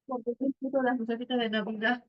Porque disfruto las lucecitas de Navidad.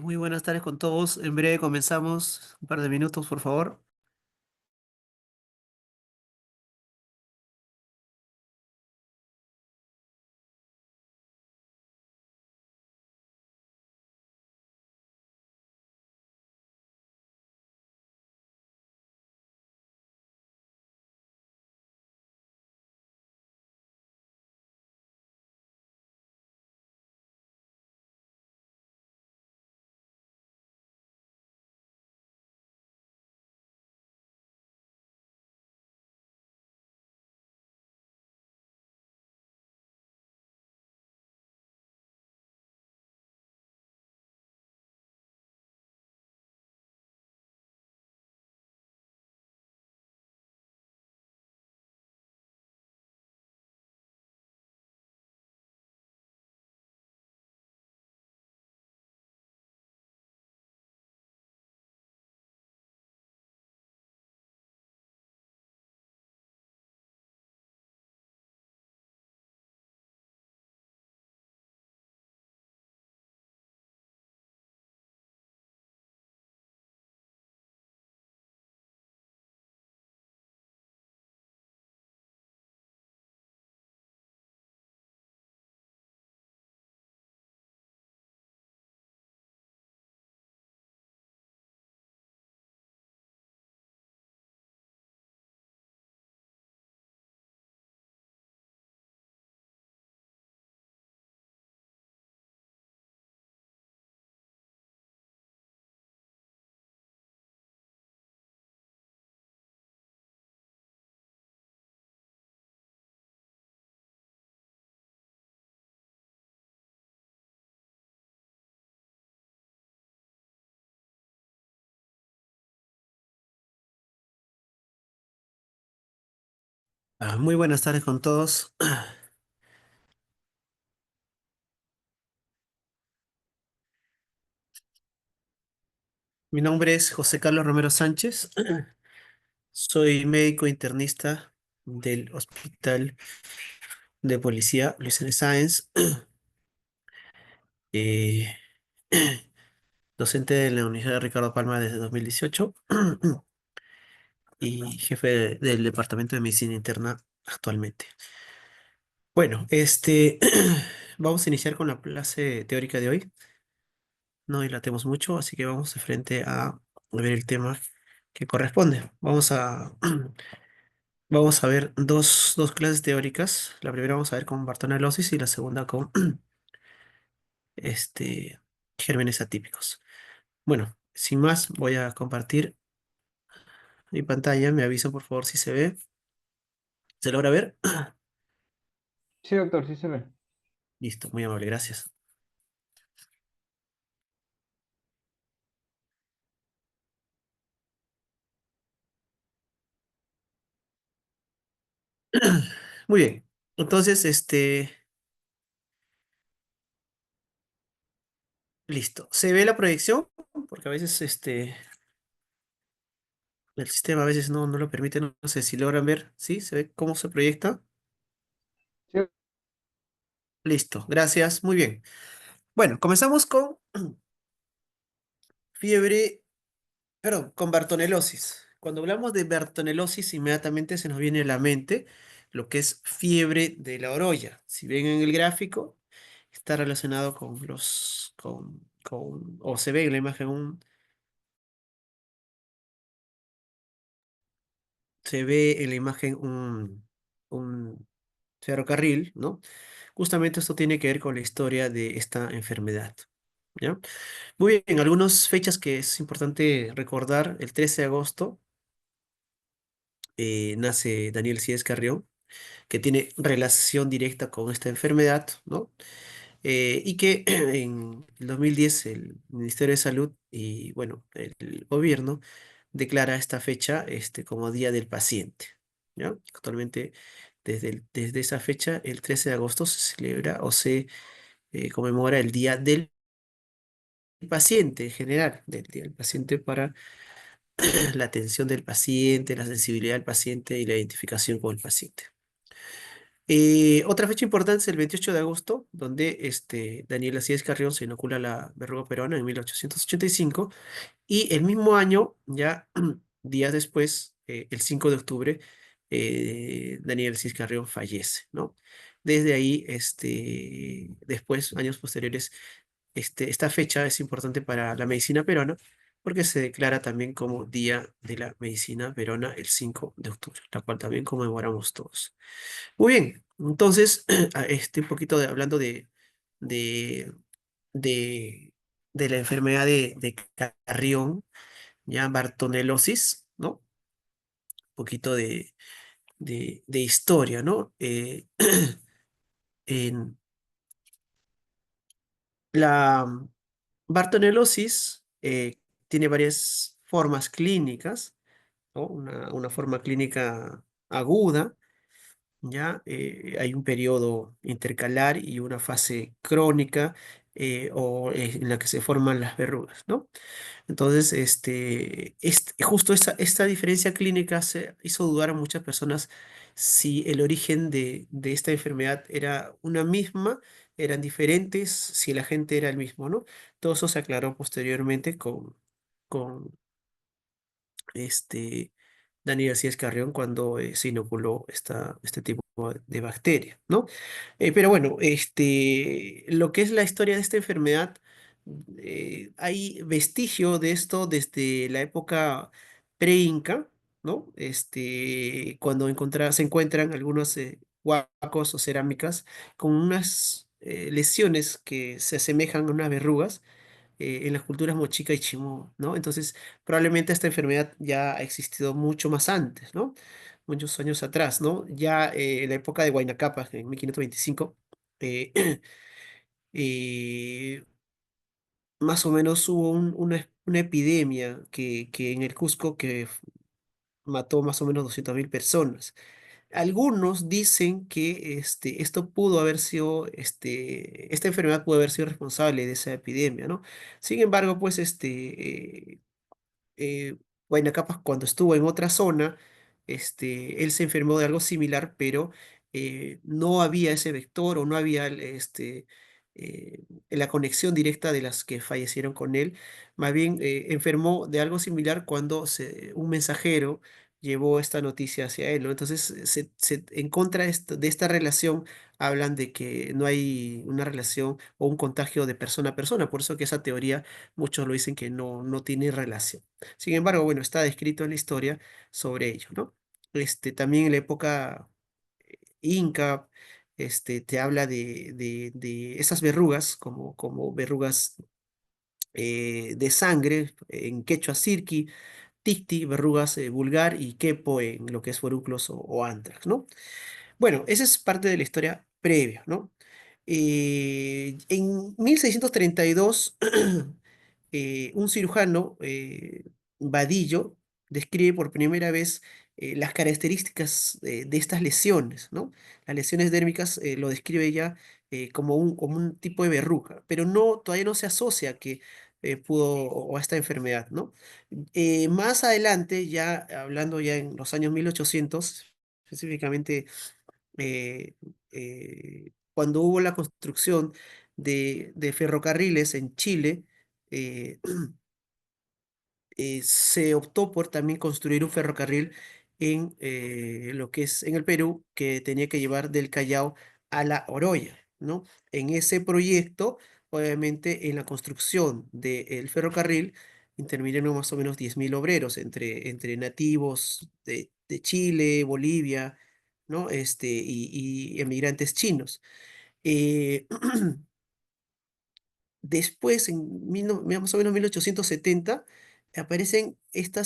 Muy buenas tardes con todos. En breve comenzamos. Un par de minutos, por favor. Muy buenas tardes con todos. Mi nombre es José Carlos Romero Sánchez. Soy médico internista del Hospital de Policía Luis N. Sáenz, eh, docente de la Universidad Ricardo Palma desde 2018 y jefe del Departamento de Medicina Interna actualmente. Bueno, vamos a iniciar con la clase teórica de hoy. No dilatemos mucho, así que vamos de frente a ver el tema que corresponde. Vamos a ver dos clases teóricas. La primera vamos a ver con Bartonellosis y la segunda con este, gérmenes atípicos. Bueno, sin más, voy a compartir mi pantalla. Me avisan por favor si se ve. ¿Se logra ver? Sí, doctor, sí se ve. Listo, muy amable, gracias. Muy bien. Entonces, listo. ¿Se ve la proyección? Porque a veces, el sistema a veces no lo permite. No sé si logran ver. ¿Sí? ¿Se ve cómo se proyecta? Sí, Listo. Gracias. Muy bien. Bueno, comenzamos con fiebre, perdón, con bartonelosis. Cuando hablamos de bartonelosis, inmediatamente se nos viene a la mente lo que es fiebre de la orolla. Si ven en el gráfico, está relacionado con o se ve en la imagen se ve en la imagen un ferrocarril, ¿no? Justamente esto tiene que ver con la historia de esta enfermedad, ¿ya? Muy bien, algunas fechas que es importante recordar. El 13 de agosto nace Daniel Síez Carrión, que tiene relación directa con esta enfermedad, ¿no? Y que en el 2010 el Ministerio de Salud y, bueno, el gobierno declara esta fecha como Día del Paciente, ¿ya? Actualmente, desde esa fecha, el 13 de agosto, se celebra o se conmemora el Día del Paciente en general, del Día del Paciente para la atención del paciente, la sensibilidad del paciente y la identificación con el paciente. Otra fecha importante es el 28 de agosto, donde Daniel Acíes Carrión se inocula la verruga peruana en 1885 y el mismo año, ya días después, el 5 de octubre, Daniel Acíes Carrión fallece, ¿no? Desde ahí, después, años posteriores, esta fecha es importante para la medicina peruana porque se declara también como Día de la Medicina Peruana el 5 de octubre, la cual también conmemoramos todos. Muy bien, entonces, un poquito hablando de, de, de la enfermedad de Carrión, ya Bartonelosis, ¿no? Un poquito de historia, ¿no? En la Bartonelosis tiene varias formas clínicas, ¿no? Una forma clínica aguda. Ya hay un periodo intercalar y una fase crónica en la que se forman las verrugas, ¿no? Entonces, justo esta diferencia clínica se hizo dudar a muchas personas si el origen de esta enfermedad era una misma, eran diferentes, si el agente era el mismo, ¿no? Todo eso se aclaró posteriormente con este, Dani García Escarrión cuando se inoculó este tipo de bacteria, ¿no? Pero bueno, lo que es la historia de esta enfermedad, hay vestigio de esto desde la época pre-inca, ¿no? Cuando se encuentran algunos huacos o cerámicas con unas lesiones que se asemejan a unas verrugas en las culturas mochica y chimú, ¿no? Entonces, probablemente esta enfermedad ya ha existido mucho más antes, ¿no? Muchos años atrás, ¿no? Ya en la época de Huayna Cápac, en 1525, eh, eh, más o menos hubo una epidemia que en el Cusco mató más o menos 200.000 personas. Algunos dicen que esto pudo haber sido, esta enfermedad pudo haber sido responsable de esa epidemia, ¿no? Sin embargo, pues eh, Huayna Capac cuando estuvo en otra zona, él se enfermó de algo similar, pero no había ese vector o no había eh, la conexión directa de las que fallecieron con él. Más bien, enfermó de algo similar cuando un mensajero llevó esta noticia hacia él, ¿no? Entonces, en contra de esta relación, hablan de que no hay una relación o un contagio de persona a persona. Por eso que esa teoría, muchos lo dicen que no tiene relación. Sin embargo, bueno, está descrito en la historia sobre ello, ¿no? También en la época inca, te habla de esas verrugas, como verrugas de sangre, en quechua sirqui, ticti, verrugas vulgar y quepo en lo que es forúnculos o antrax, ¿no? Bueno, esa es parte de la historia previa, ¿no? En 1632, un cirujano, Vadillo, describe por primera vez las características de estas lesiones, ¿no? Las lesiones dérmicas lo describe ella como un tipo de verruga, pero no, todavía no se asocia que pudo o a esta enfermedad, ¿no? Más adelante, ya hablando ya en los años 1800, específicamente cuando hubo la construcción de ferrocarriles en Chile, eh, se optó por también construir un ferrocarril en lo que es en el Perú, que tenía que llevar del Callao a La Oroya, ¿no? En ese proyecto, obviamente, en la construcción del ferrocarril, intervinieron más o menos 10.000 obreros entre nativos de Chile, Bolivia, ¿no? Y emigrantes chinos. Eh, Después, más o menos 1870, aparecen esta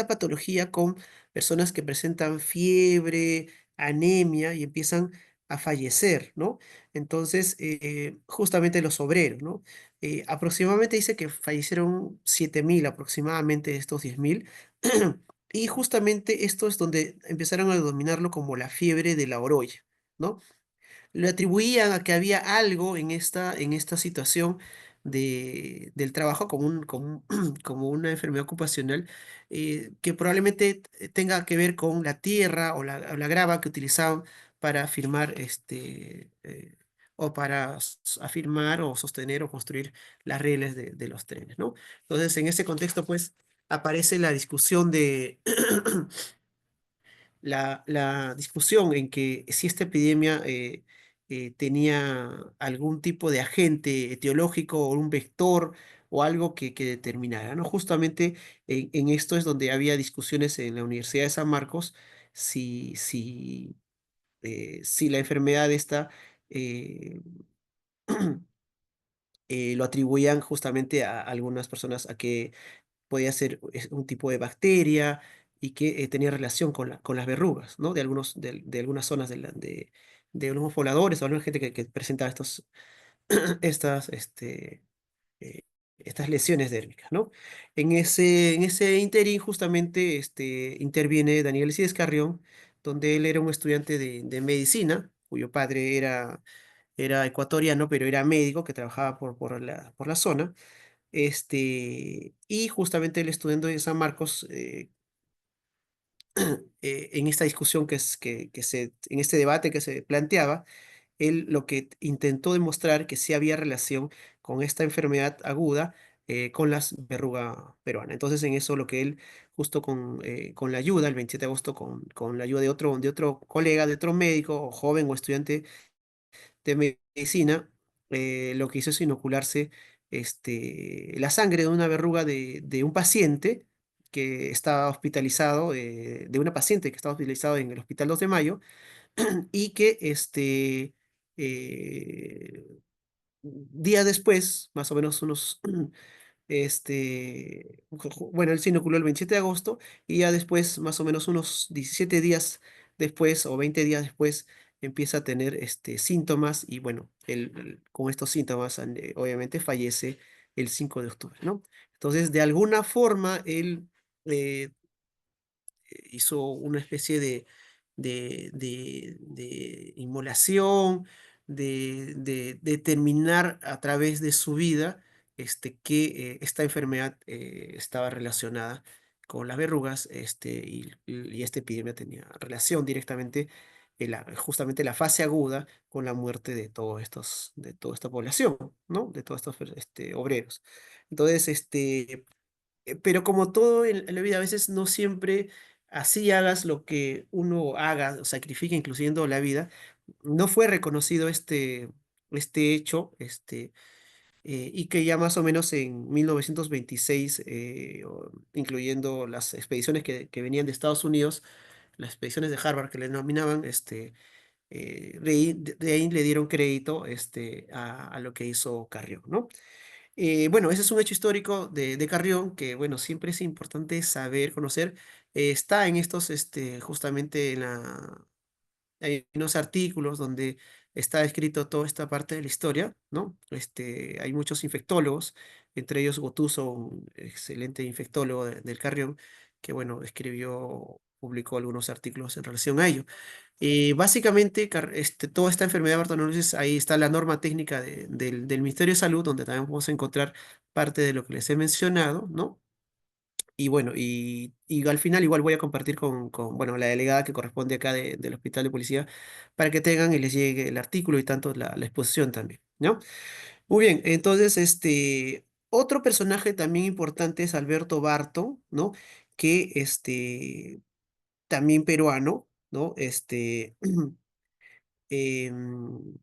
patología con personas que presentan fiebre, anemia y empiezan a fallecer, ¿no? Entonces, justamente los obreros, ¿no? Aproximadamente dice que fallecieron 7.000 aproximadamente de estos 10.000. Y justamente esto es donde empezaron a denominarlo como la fiebre de la orolla, ¿no? Le atribuían a que había algo en esta situación del trabajo como una enfermedad ocupacional que probablemente tenga que ver con la tierra o la grava que utilizaban para afirmar o para afirmar o sostener o construir las rieles de los trenes, ¿no? Entonces, en ese contexto, pues, aparece la discusión de la discusión en que si esta epidemia tenía algún tipo de agente etiológico o un vector o algo que determinara, ¿no? Justamente en esto es donde había discusiones en la Universidad de San Marcos si la enfermedad esta eh, lo atribuían justamente a algunas personas a que podía ser un tipo de bacteria y que tenía relación con las verrugas, ¿no? De algunas zonas de algunos pobladores o alguna gente que presentaba estas, eh, estas lesiones dérmicas, ¿no? En ese interín justamente interviene Daniel Alcides Carrión, donde él era un estudiante de medicina, cuyo padre era ecuatoriano, pero era médico que trabajaba por la zona. Y justamente el estudiante de San Marcos, en esta discusión en este debate que se planteaba, él lo que intentó demostrar que sí había relación con esta enfermedad aguda con las verruga peruana. Entonces, en eso lo que él, justo con la ayuda, el 27 de agosto, con la ayuda de otro colega, de otro médico, o joven o estudiante de medicina, lo que hizo es inocularse la sangre de una verruga de un paciente que estaba hospitalizado, de una paciente que estaba hospitalizado en el Hospital 2 de Mayo, y que eh, días después, más o menos unos bueno, él se inoculó el 27 de agosto y ya después, más o menos unos 17 días después o 20 días después, empieza a tener síntomas y bueno, con estos síntomas obviamente fallece el 5 de octubre, ¿no? Entonces, de alguna forma, él eh, hizo una especie de inmolación, de determinar a través de su vida que esta enfermedad estaba relacionada con las verrugas y esta epidemia tenía relación directamente, justamente la fase aguda con la muerte de toda esta población, ¿no? De todos estos obreros. Entonces, pero como todo en la vida, a veces no siempre así hagas lo que uno haga, o sacrifique incluyendo la vida, no fue reconocido este hecho, y que ya más o menos en 1926, incluyendo las expediciones que venían de Estados Unidos, las expediciones de Harvard que le denominaban, de ahí le dieron crédito a lo que hizo Carrión, ¿no? Bueno, ese es un hecho histórico de Carrión que, bueno, siempre es importante saber, conocer. Está en justamente hay unos artículos donde está escrito toda esta parte de la historia, ¿no? Hay muchos infectólogos, entre ellos Gotuso, un excelente infectólogo del Carrión, que bueno, publicó algunos artículos en relación a ello. Básicamente, toda esta enfermedad de Bartonellosis, ahí está la norma técnica del Ministerio de Salud, donde también vamos a encontrar parte de lo que les he mencionado, ¿no? Y bueno, y al final igual voy a compartir bueno, la delegada que corresponde acá del Hospital de Policía para que tengan y les llegue el artículo y tanto la exposición también, ¿no? Muy bien, entonces, otro personaje también importante es Alberto Barto, ¿no? Que, también peruano, ¿no? em,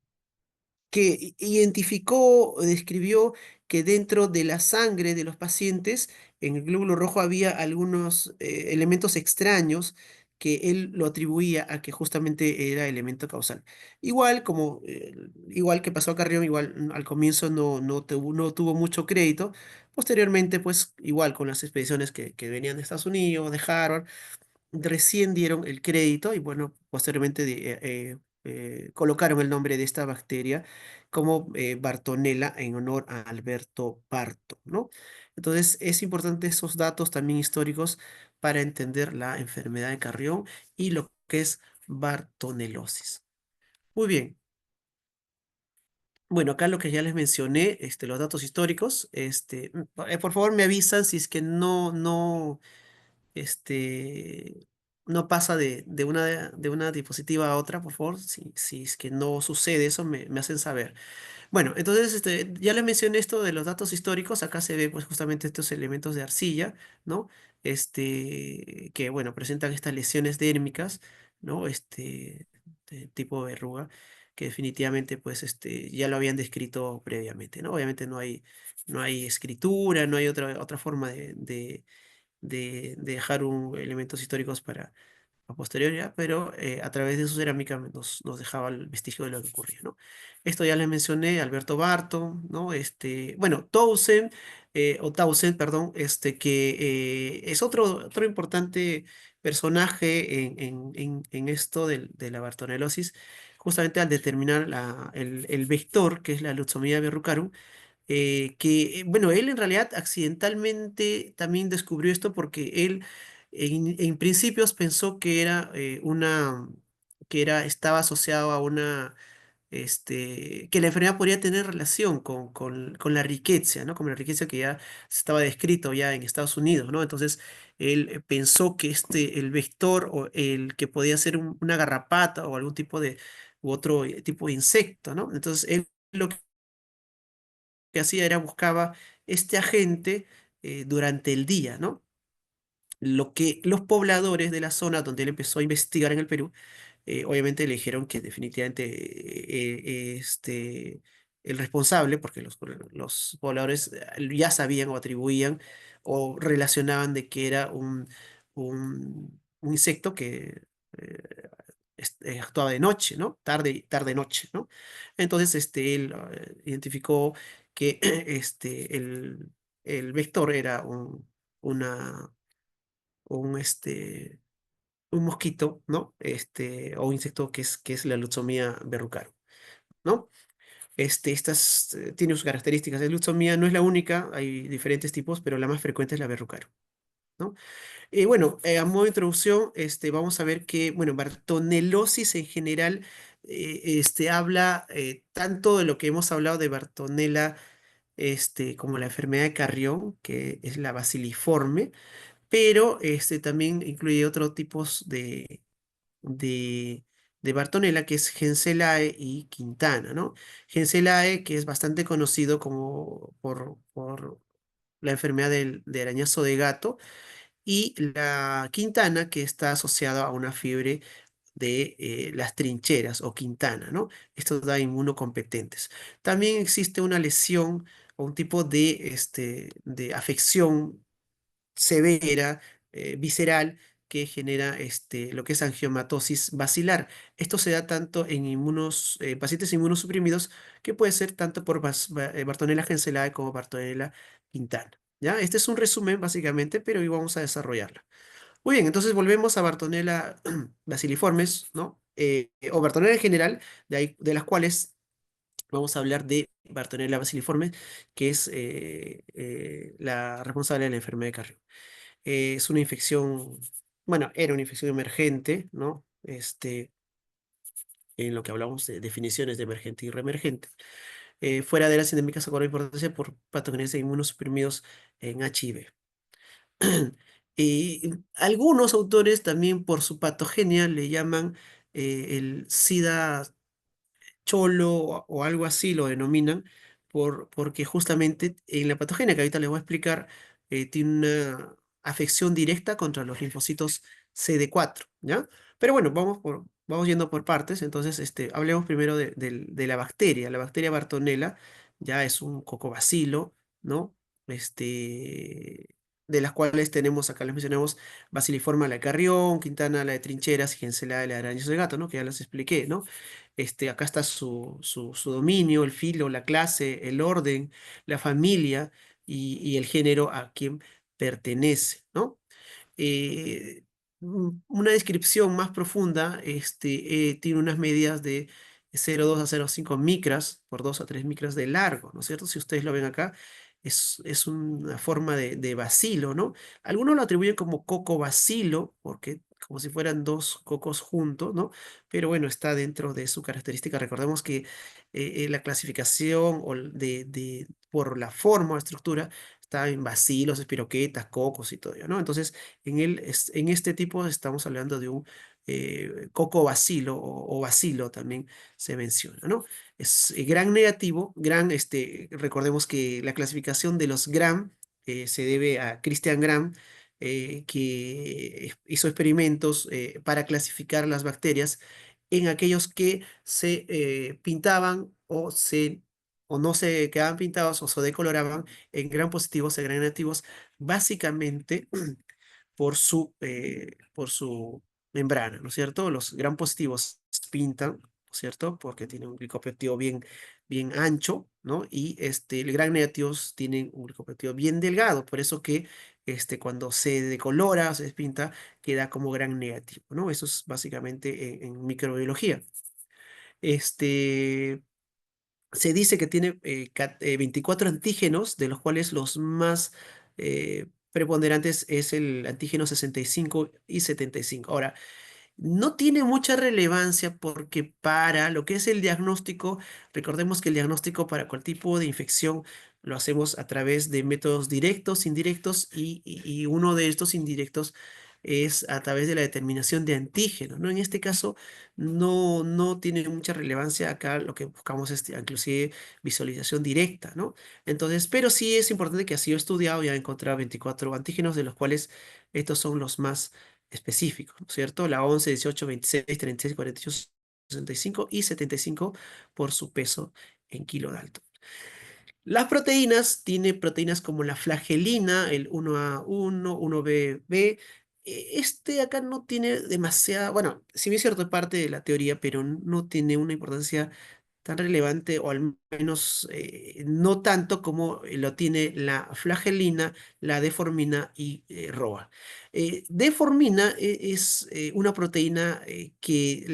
que identificó o describió que dentro de la sangre de los pacientes, en el glóbulo rojo había algunos elementos extraños que él lo atribuía a que justamente era elemento causal. Igual que pasó a Carrión, igual al comienzo no tuvo mucho crédito. Posteriormente, pues igual con las expediciones que venían de Estados Unidos, de Harvard, recién dieron el crédito y bueno, posteriormente colocaron el nombre de esta bacteria como Bartonella en honor a Alberto Barto, ¿no? Entonces es importante esos datos también históricos para entender la enfermedad de Carrión y lo que es Bartonelosis. Muy bien. Bueno, acá lo que ya les mencioné, los datos históricos, por favor me avisan si es que este, no pasa de una diapositiva a otra, por favor. Si es que no sucede eso, me hacen saber. Bueno, entonces ya les mencioné esto de los datos históricos. Acá se ve pues justamente estos elementos de arcilla, ¿no? Que bueno, presentan estas lesiones dérmicas, ¿no? De tipo verruga, que definitivamente pues ya lo habían descrito previamente, ¿no? Obviamente no hay escritura, no hay otra forma de dejar elementos históricos para a posterioridad, pero a través de su cerámica nos dejaba el vestigio de lo que ocurría, ¿no? Esto ya les mencioné, Alberto Barto, ¿no? Bueno, Tausen, perdón, que es otro importante personaje en esto de la bartonelosis, justamente al determinar el vector, que es la Lutzomia verrucarum, bueno, él en realidad accidentalmente también descubrió esto porque él en principios pensó estaba asociado a que la enfermedad podría tener relación con la riqueza, ¿no? Con la riqueza que ya se estaba descrito ya en Estados Unidos, ¿no? Entonces, él pensó que el vector o el que podía ser una garrapata o algún u otro tipo de insecto, ¿no? Entonces, él lo que hacía era buscaba este agente durante el día, ¿no? Lo que los pobladores de la zona donde él empezó a investigar en el Perú, obviamente le dijeron que definitivamente el responsable, porque los pobladores ya sabían o atribuían o relacionaban de que era un insecto que actuaba de noche, ¿no? Tarde-noche, ¿no? Entonces, él identificó que el vector era una, un, un mosquito, ¿no? O un insecto que es la Lutzomia verrucarum, ¿no? Tiene sus características. La Lutzomia no es la única, hay diferentes tipos, pero la más frecuente es la verrucarum, ¿no? Bueno, a modo de introducción, vamos a ver que, bueno, Bartonelosis en general habla tanto de lo que hemos hablado de Bartonella, como la enfermedad de Carrión, que es la baciliforme, pero también incluye otros tipos de, de Bartonella, que es Genselae y Quintana, ¿no? Genselae, que es bastante conocido como por la enfermedad de arañazo de gato, y la Quintana, que está asociada a una fiebre de las trincheras o Quintana, ¿no? Esto da inmunocompetentes. También existe una lesión o un tipo de afección severa, visceral, que genera lo que es angiomatosis basilar. Esto se da tanto en pacientes inmunosuprimidos, que puede ser tanto por Bartonella genselae como Bartonella quintana. ¿Ya? Este es un resumen básicamente, pero hoy vamos a desarrollarlo. Muy bien, entonces volvemos a Bartonella basiliformes, ¿no? O Bartonella en general, de las cuales vamos a hablar de Bartonella basiliforme, que es la responsable de la enfermedad de Carrión. Es una infección, bueno, era una infección emergente, ¿no? En lo que hablamos de definiciones de emergente y reemergente. Fuera de las endémicas se cobró importancia por patógenos de inmunosuprimidos en HIV. Y algunos autores también por su patogenia le llaman el SIDA cholo o algo así lo denominan, porque justamente en la patogenia que ahorita les voy a explicar, tiene una afección directa contra los linfocitos CD4, ¿ya? Pero bueno, vamos yendo por partes, entonces hablemos primero de la bacteria. La bacteria Bartonella ya es un cocobacilo, ¿no? De las cuales tenemos, acá les mencionamos, Basiliforma la de Carrión, Quintana la de Trincheras y Gensela la de arañas de gato, ¿no? Que ya les expliqué, ¿no? Acá está su dominio, el filo, la clase, el orden, la familia y el género a quien pertenece, ¿no? Una descripción más profunda tiene unas medidas de 0,2 a 0,5 micras por 2 a 3 micras de largo, ¿no es cierto? Si ustedes lo ven acá, es una forma de bacilo, ¿no? Algunos lo atribuyen como coco bacilo, porque como si fueran dos cocos juntos, ¿no? Pero bueno, está dentro de su característica. Recordemos que la clasificación por la forma o estructura está en bacilos, espiroquetas, cocos y todo ello, ¿no? Entonces, en este tipo estamos hablando de un coco bacilo o bacilo también se menciona, ¿no? Es gran negativo, recordemos que la clasificación de los Gram se debe a Christian Gram, que hizo experimentos para clasificar las bacterias en aquellos que se pintaban o no se quedaban pintados o se decoloraban en gran positivos y gran negativos, básicamente por su membrana, ¿no es cierto? Los gran positivos pintan, ¿no es cierto? Porque tienen un glicopéptido bien ancho, ¿no? Y el gran negativos tienen un glicopéptido bien delgado, por eso que cuando se decolora o se despinta, queda como gran negativo, ¿no? Eso es básicamente en microbiología. Este, Se dice que tiene 24 antígenos, de los cuales los más preponderantes es el antígeno 65 y 75. Ahora, no tiene mucha relevancia porque para lo que es el diagnóstico, recordemos que el diagnóstico para cualquier tipo de infección lo hacemos a través de métodos directos, indirectos y uno de estos indirectos es a través de la determinación de antígenos, ¿no? En este caso no tiene mucha relevancia acá lo que buscamos es inclusive visualización directa, ¿no? Entonces, pero sí es importante que así he estudiado y he encontrado 24 antígenos, de los cuales estos son los más específicos, ¿no es cierto? La 11, 18, 26, 36, 48, 65 y 75 por su peso en kilodalton. Las proteínas, tiene proteínas como la flagelina, el 1A1, 1BB. Acá no tiene demasiada, bueno, si bien es cierto, es parte de la teoría, pero no tiene una importancia tan relevante, o al menos no tanto como lo tiene la flagelina, la deformina y ROA. Deformina es una proteína que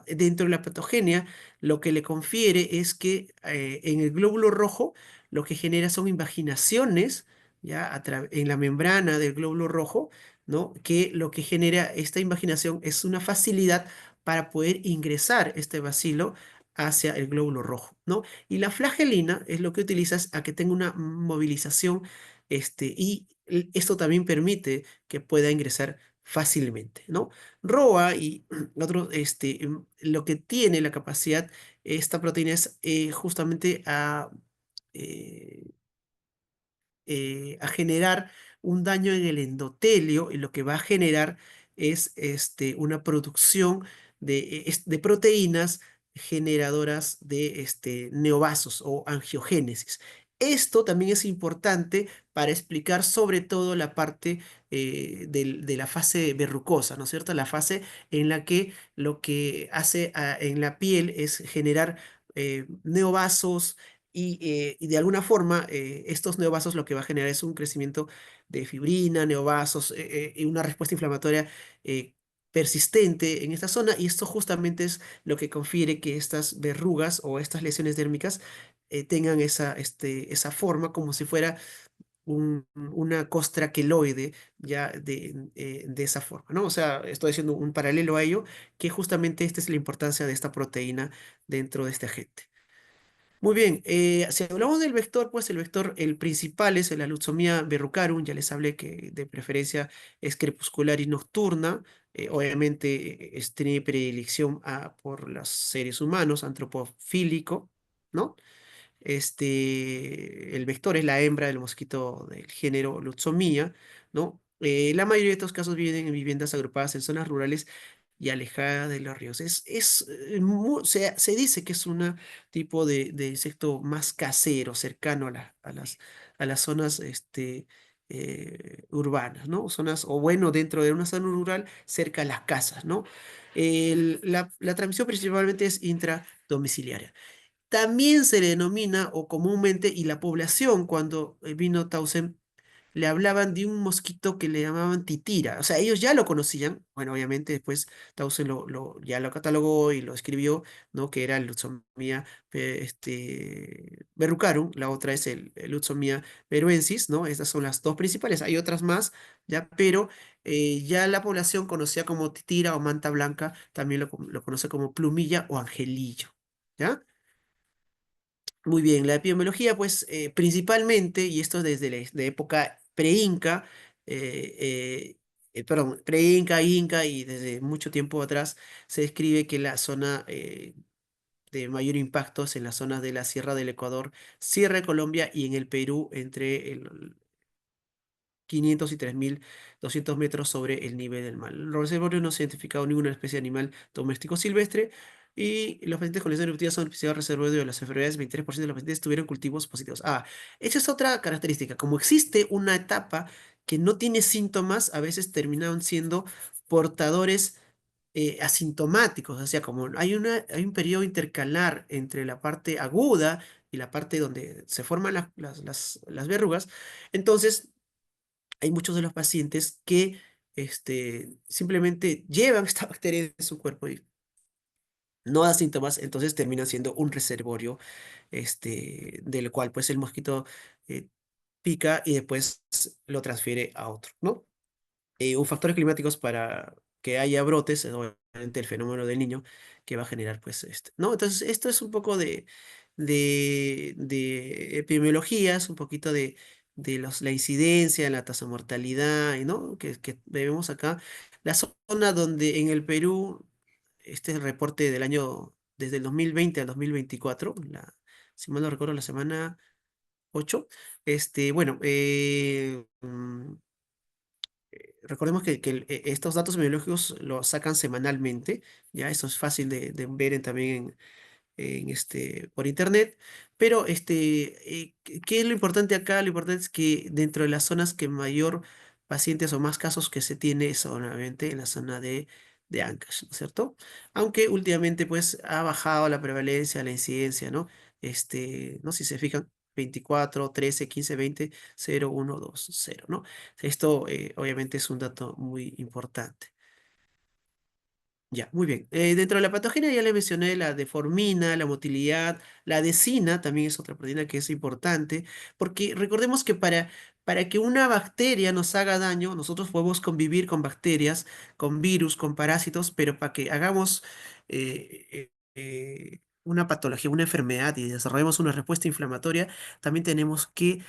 dentro de la patogenia lo que le confiere es que en el glóbulo rojo lo que genera son invaginaciones ya en la membrana del glóbulo rojo, ¿no? Que lo que genera esta invaginación es una facilidad para poder ingresar este bacilo hacia el glóbulo rojo, ¿no? Y la flagelina es lo que utilizas a que tenga una movilización, esto también permite que pueda ingresar fácilmente, ¿no? ROA y otros, lo que tiene la capacidad, esta proteína es justamente eh, a generar un daño en el endotelio y lo que va a generar es una producción de proteínas generadoras de neovasos o angiogénesis. Esto también es importante para explicar sobre todo la parte de la fase verrucosa, ¿no es cierto? La fase en la que lo que hace en la piel es generar neovasos y de alguna forma, estos neovasos lo que va a generar es un crecimiento de fibrina, neovasos y una respuesta inflamatoria eh, persistente en esta zona. Y esto justamente es lo que confiere que estas verrugas o estas lesiones dérmicas tengan esa forma como si fuera una costra queloide ya de esa forma, ¿no? O sea, estoy haciendo un paralelo a ello, que justamente esta es la importancia de esta proteína dentro de este agente. Muy bien, si hablamos del vector, pues el vector, el principal es la Lutzomia verrucarum, ya les hablé que de preferencia es crepuscular y nocturna, obviamente tiene predilección por los seres humanos, antropofílico, ¿no? El vector es la hembra del mosquito del género Lutzomia, ¿no? La mayoría de estos casos viven en viviendas agrupadas en zonas rurales y alejadas de los ríos. Se dice que es un tipo de insecto más casero, cercano a las zonas urbanas, ¿no? Zonas, o bueno, dentro de una zona rural, cerca a las casas, ¿no? La transmisión principalmente es intradomiciliaria. También se le denomina, o comúnmente, y la población, cuando vino Tausen, le hablaban de un mosquito que le llamaban titira. O sea, ellos ya lo conocían. Bueno, obviamente después Tausen ya lo catalogó y lo escribió, ¿no? Que era el Lutzomia verrucarum. La otra es el Lutzomia veruensis, ¿no? Estas son las dos principales. Hay otras más, ¿ya? Pero ya la población conocía como titira o manta blanca, también lo conoce como plumilla o angelillo, ¿ya? Muy bien, la epidemiología, pues principalmente, y esto desde la época pre-inca, perdón, pre-inca, inca y desde mucho tiempo atrás, se describe que la zona de mayor impacto es en las zonas de la Sierra del Ecuador, Sierra de Colombia y en el Perú entre el 500 y 3.200 metros sobre el nivel del mar. Los reservorios no se ha identificado ninguna especie de animal doméstico silvestre y los pacientes con lesiones eruptivas son especial reservorio de las enfermedades. 23% de los pacientes tuvieron cultivos positivos. Esa es otra característica. Como existe una etapa que no tiene síntomas, a veces terminaron siendo portadores asintomáticos. O sea, como hay un periodo intercalar entre la parte aguda y la parte donde se forman las verrugas, entonces hay muchos de los pacientes que simplemente llevan esta bacteria en su cuerpo y no da síntomas, entonces termina siendo un reservorio del cual pues el mosquito eh, pica y después lo transfiere a otro, ¿no? Factores climáticos para que haya brotes, es obviamente el fenómeno del niño que va a generar, pues, ¿no? Entonces, esto es un poco de epidemiologías, un poquito la incidencia, la tasa de mortalidad, ¿no? Que vemos acá. La zona donde en el Perú, este es el reporte del año, desde el 2020 al 2024, si mal no recuerdo, la semana 8, bueno, recordemos que estos datos biológicos los sacan semanalmente, ya eso es fácil de ver también por internet, pero ¿qué es lo importante acá? Lo importante es que dentro de las zonas que mayor pacientes o más casos que se tiene es obviamente en la zona de Ancash, ¿no es cierto? Aunque últimamente pues ha bajado la prevalencia, la incidencia, ¿no? No sé si se fijan, 24, 13, 15, 20, 0, 1, 2, 0, ¿no? Esto obviamente es un dato muy importante. Ya, muy bien. Dentro de la patogenia ya le mencioné la deformina, la motilidad, la adesina también es otra proteína que es importante, porque recordemos que para que una bacteria nos haga daño, nosotros podemos convivir con bacterias, con virus, con parásitos, pero para que hagamos una patología, una enfermedad y desarrollemos una respuesta inflamatoria, también tenemos que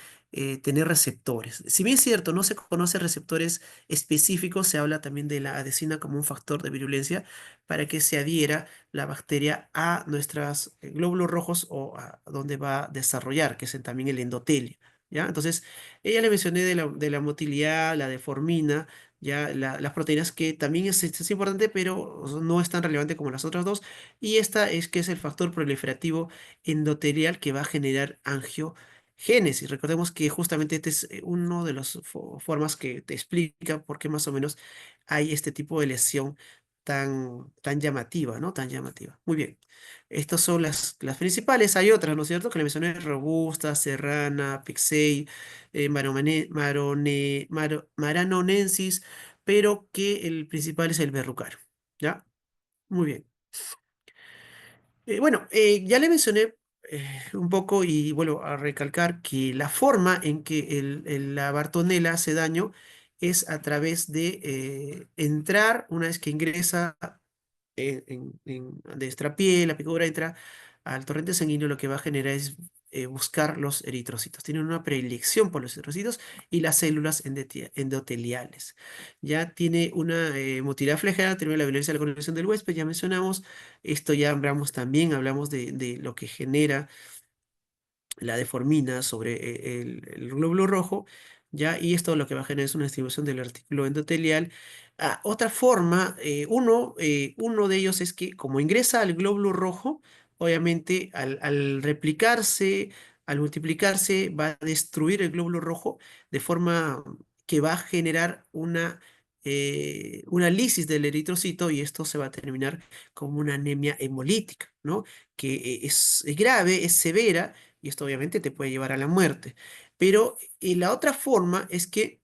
tener receptores. Si bien es cierto, no se conocen receptores específicos, se habla también de la adesina como un factor de virulencia para que se adhiera la bacteria a nuestros glóbulos rojos o a donde va a desarrollar, que es también el endotelio. ¿Ya? Entonces, ella le mencioné de la motilidad, la deformina, ya las proteínas que también es importante, pero no es tan relevante como las otras dos. Y esta es que es el factor proliferativo endotelial que va a generar angiogénesis. Recordemos que justamente este es uno de las formas que te explica por qué más o menos hay este tipo de lesión tan llamativa, ¿no? Tan llamativa. Muy bien. Estas son las principales. Hay otras, ¿no es cierto? Que le mencioné: robusta, serrana, pixei, maranonensis, pero que el principal es el verrucario. ¿Ya? Muy bien. Bueno, ya le mencioné un poco y vuelvo a recalcar que la forma en que la Bartonella hace daño es a través de entrar, una vez que ingresa de nuestra piel, la picadura entra al torrente sanguíneo, lo que va a generar es buscar los eritrocitos. Tienen una predilección por los eritrocitos y las células endoteliales. Ya tiene una motilidad flagela, termina la violencia de la coloración del huésped, ya mencionamos. Esto ya hablamos también, hablamos de lo que genera la deformina sobre el glóbulo rojo, ¿ya? Y esto lo que va a generar es una distribución del artículo endotelial. Otra forma, uno de ellos es que como ingresa al glóbulo rojo, obviamente al replicarse, al multiplicarse, va a destruir el glóbulo rojo de forma que va a generar una lisis del eritrocito y esto se va a terminar como una anemia hemolítica, ¿no? Que es grave, es severa y esto obviamente te puede llevar a la muerte. Pero la otra forma es que,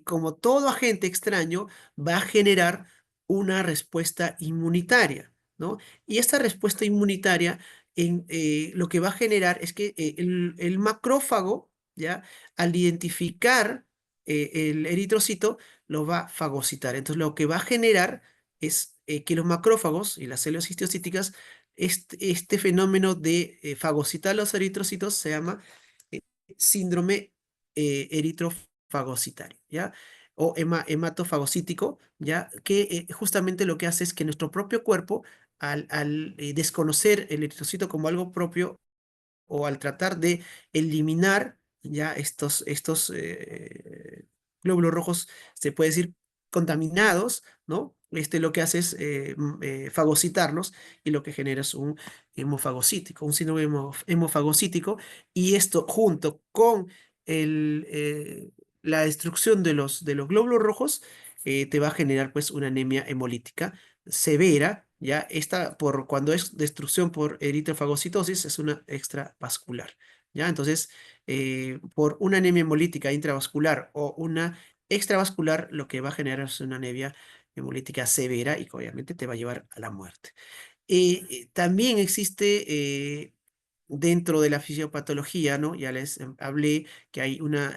como todo agente extraño, va a generar una respuesta inmunitaria, ¿no? Y esta respuesta inmunitaria lo que va a generar es que el macrófago, ¿ya? Al identificar el eritrocito, lo va a fagocitar. Entonces, lo que va a generar es que los macrófagos y las células histiocytíticas este fenómeno de fagocitar los eritrocitos se llama eh, síndrome eritrofagocitario, ¿ya? O hematofagocítico, ¿ya? Que justamente lo que hace es que nuestro propio cuerpo, al desconocer el eritrocito como algo propio, o al tratar de eliminar ya estos glóbulos rojos, se puede decir, contaminados, ¿no? Lo que hace es fagocitarlos y lo que genera es un hemofagocítico, un síndrome hemofagocítico, y esto junto con el, eh, la destrucción de los glóbulos rojos te va a generar pues una anemia hemolítica severa, ya esta cuando es destrucción por eritrofagocitosis es una extravascular, ya entonces por una anemia hemolítica intravascular o una extravascular lo que va a generar es una anemia hemolítica severa y que obviamente te va a llevar a la muerte. También existe dentro de la fisiopatología, ¿no? Ya les hablé que hay una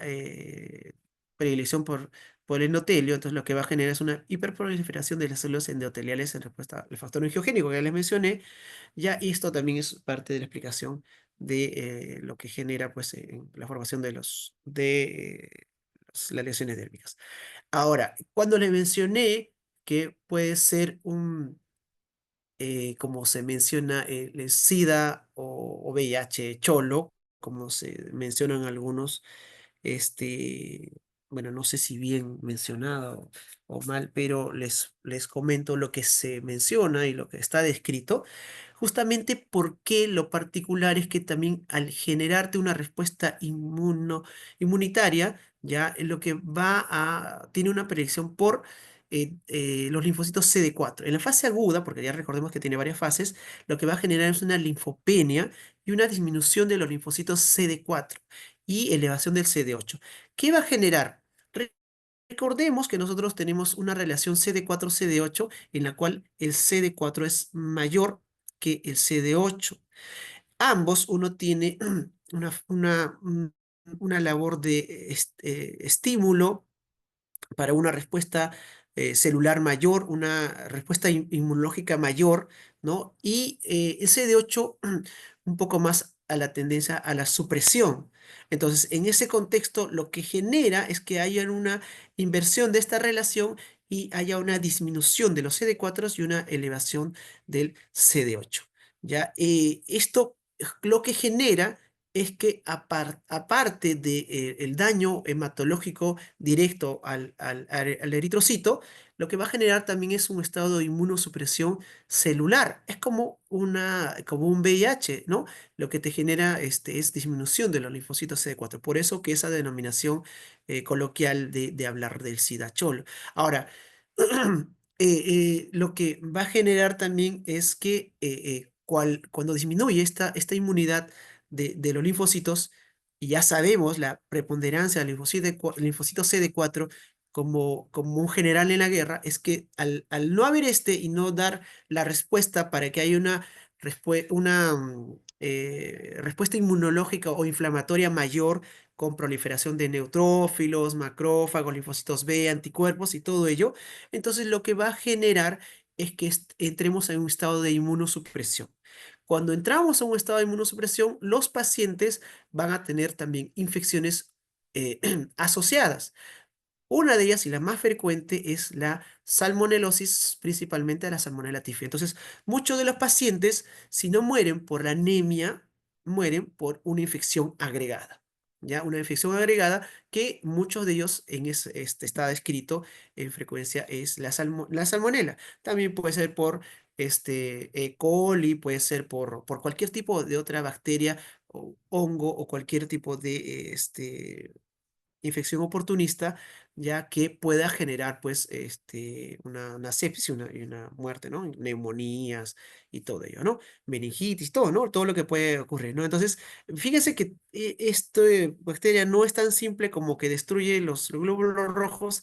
predilección por el endotelio, entonces lo que va a generar es una hiperproliferación de las células endoteliales en respuesta al factor angiogénico que ya les mencioné, ya, y esto también es parte de la explicación de lo que genera pues la formación de las lesiones dérmicas. Ahora, cuando les mencioné que puede ser como se menciona, el SIDA o VIH cholo, como se mencionan algunos, este, bueno, no sé si bien mencionado o mal, pero les comento lo que se menciona y lo que está descrito, justamente porque lo particular es que también al generarte una respuesta inmunitaria, ya lo que tiene una predicción por los linfocitos CD4. En la fase aguda, porque ya recordemos que tiene varias fases, lo que va a generar es una linfopenia y una disminución de los linfocitos CD4 y elevación del CD8. ¿Qué va a generar? Recordemos que nosotros tenemos una relación CD4-CD8 en la cual el CD4 es mayor que el CD8. Ambos, uno tiene una labor de estímulo para una respuesta celular mayor, una respuesta inmunológica mayor, ¿no? Y el CD8 un poco más a la tendencia a la supresión. Entonces, en ese contexto, lo que genera es que haya una inversión de esta relación y haya una disminución de los CD4 y una elevación del CD8. ¿Ya? Esto lo que genera es que aparte del daño hematológico directo al eritrocito, lo que va a generar también es un estado de inmunosupresión celular. Es como un VIH, ¿no? Lo que te genera es disminución de los linfocitos CD4. Por eso que esa denominación coloquial de hablar del SIDA cholo. Ahora, lo que va a generar también es que cuando disminuye esta inmunidad de los linfocitos, y ya sabemos la preponderancia del linfocito CD4 como un general en la guerra, es que al no haber y no dar la respuesta para que haya una respuesta inmunológica o inflamatoria mayor con proliferación de neutrófilos, macrófagos, linfocitos B, anticuerpos y todo ello. Entonces lo que va a generar es que entremos en un estado de inmunosupresión. Cuando entramos a un estado de inmunosupresión, los pacientes van a tener también infecciones asociadas. Una de ellas y la más frecuente es la salmonelosis, principalmente a la Salmonella typhi. Entonces, muchos de los pacientes, si no mueren por la anemia, mueren por una infección agregada. ¿Ya? Una infección agregada que muchos de ellos está descrito en frecuencia es la salmonela. También puede ser por E. coli, puede ser por cualquier tipo de otra bacteria o hongo o cualquier tipo de infección oportunista, ya que pueda generar, pues, una sepsis y una muerte, ¿no? Neumonías y todo ello, ¿no? Meningitis, todo, ¿no? Todo lo que puede ocurrir, ¿no? Entonces, fíjense que esta bacteria no es tan simple como que destruye los glóbulos rojos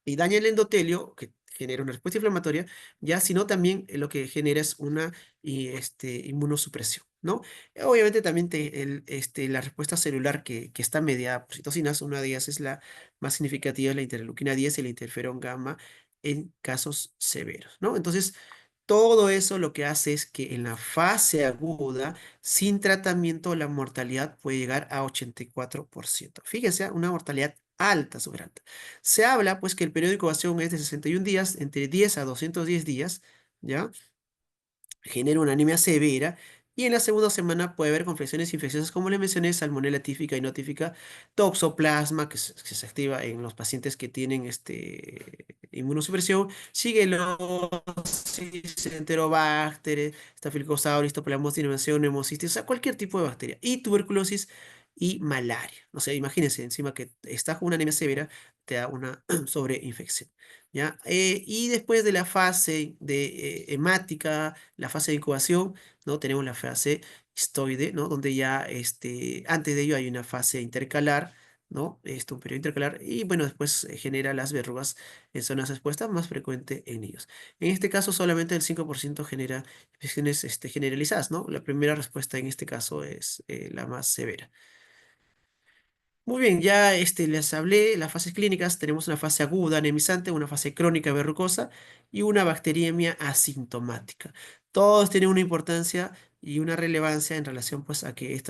y daña el endotelio, que genera una respuesta inflamatoria, ya, sino también lo que genera es una inmunosupresión, ¿no? Obviamente también la respuesta celular que está mediada por citocinas, una de ellas es la más significativa, es la interleuquina 10 y el interferón gamma en casos severos, ¿no? Entonces, todo eso lo que hace es que en la fase aguda, sin tratamiento, la mortalidad puede llegar a 84%. Fíjense, una mortalidad alta, súper alta. Se habla pues que el periodo de incubación es de 61 días, entre 10 a 210 días, ¿ya? Genera una anemia severa y en la segunda semana puede haber confecciones infecciosas como le mencioné, salmonela típica y no típica, toxoplasma que se activa en los pacientes que tienen inmunosupresión, Shigellosis, Enterobacter, Staphylococcus aureus, Topogramus pneumocitis, o sea, cualquier tipo de bacteria, y tuberculosis y malaria. O sea, imagínense, encima que estás con una anemia severa, te da una sobreinfección. ¿Ya? Y después de la fase de hemática, la fase de incubación, ¿no? Tenemos la fase histoide, ¿no? Donde ya antes de ello hay una fase intercalar, ¿no? Un periodo intercalar, y bueno, después genera las verrugas en zonas expuestas, más frecuente en niños. En este caso, solamente el 5% genera infecciones generalizadas, ¿no? La primera respuesta en este caso es la más severa. Muy bien, ya les hablé las fases clínicas. Tenemos una fase aguda anemizante, una fase crónica verrucosa y una bacteriemia asintomática. Todos tienen una importancia y una relevancia en relación pues a que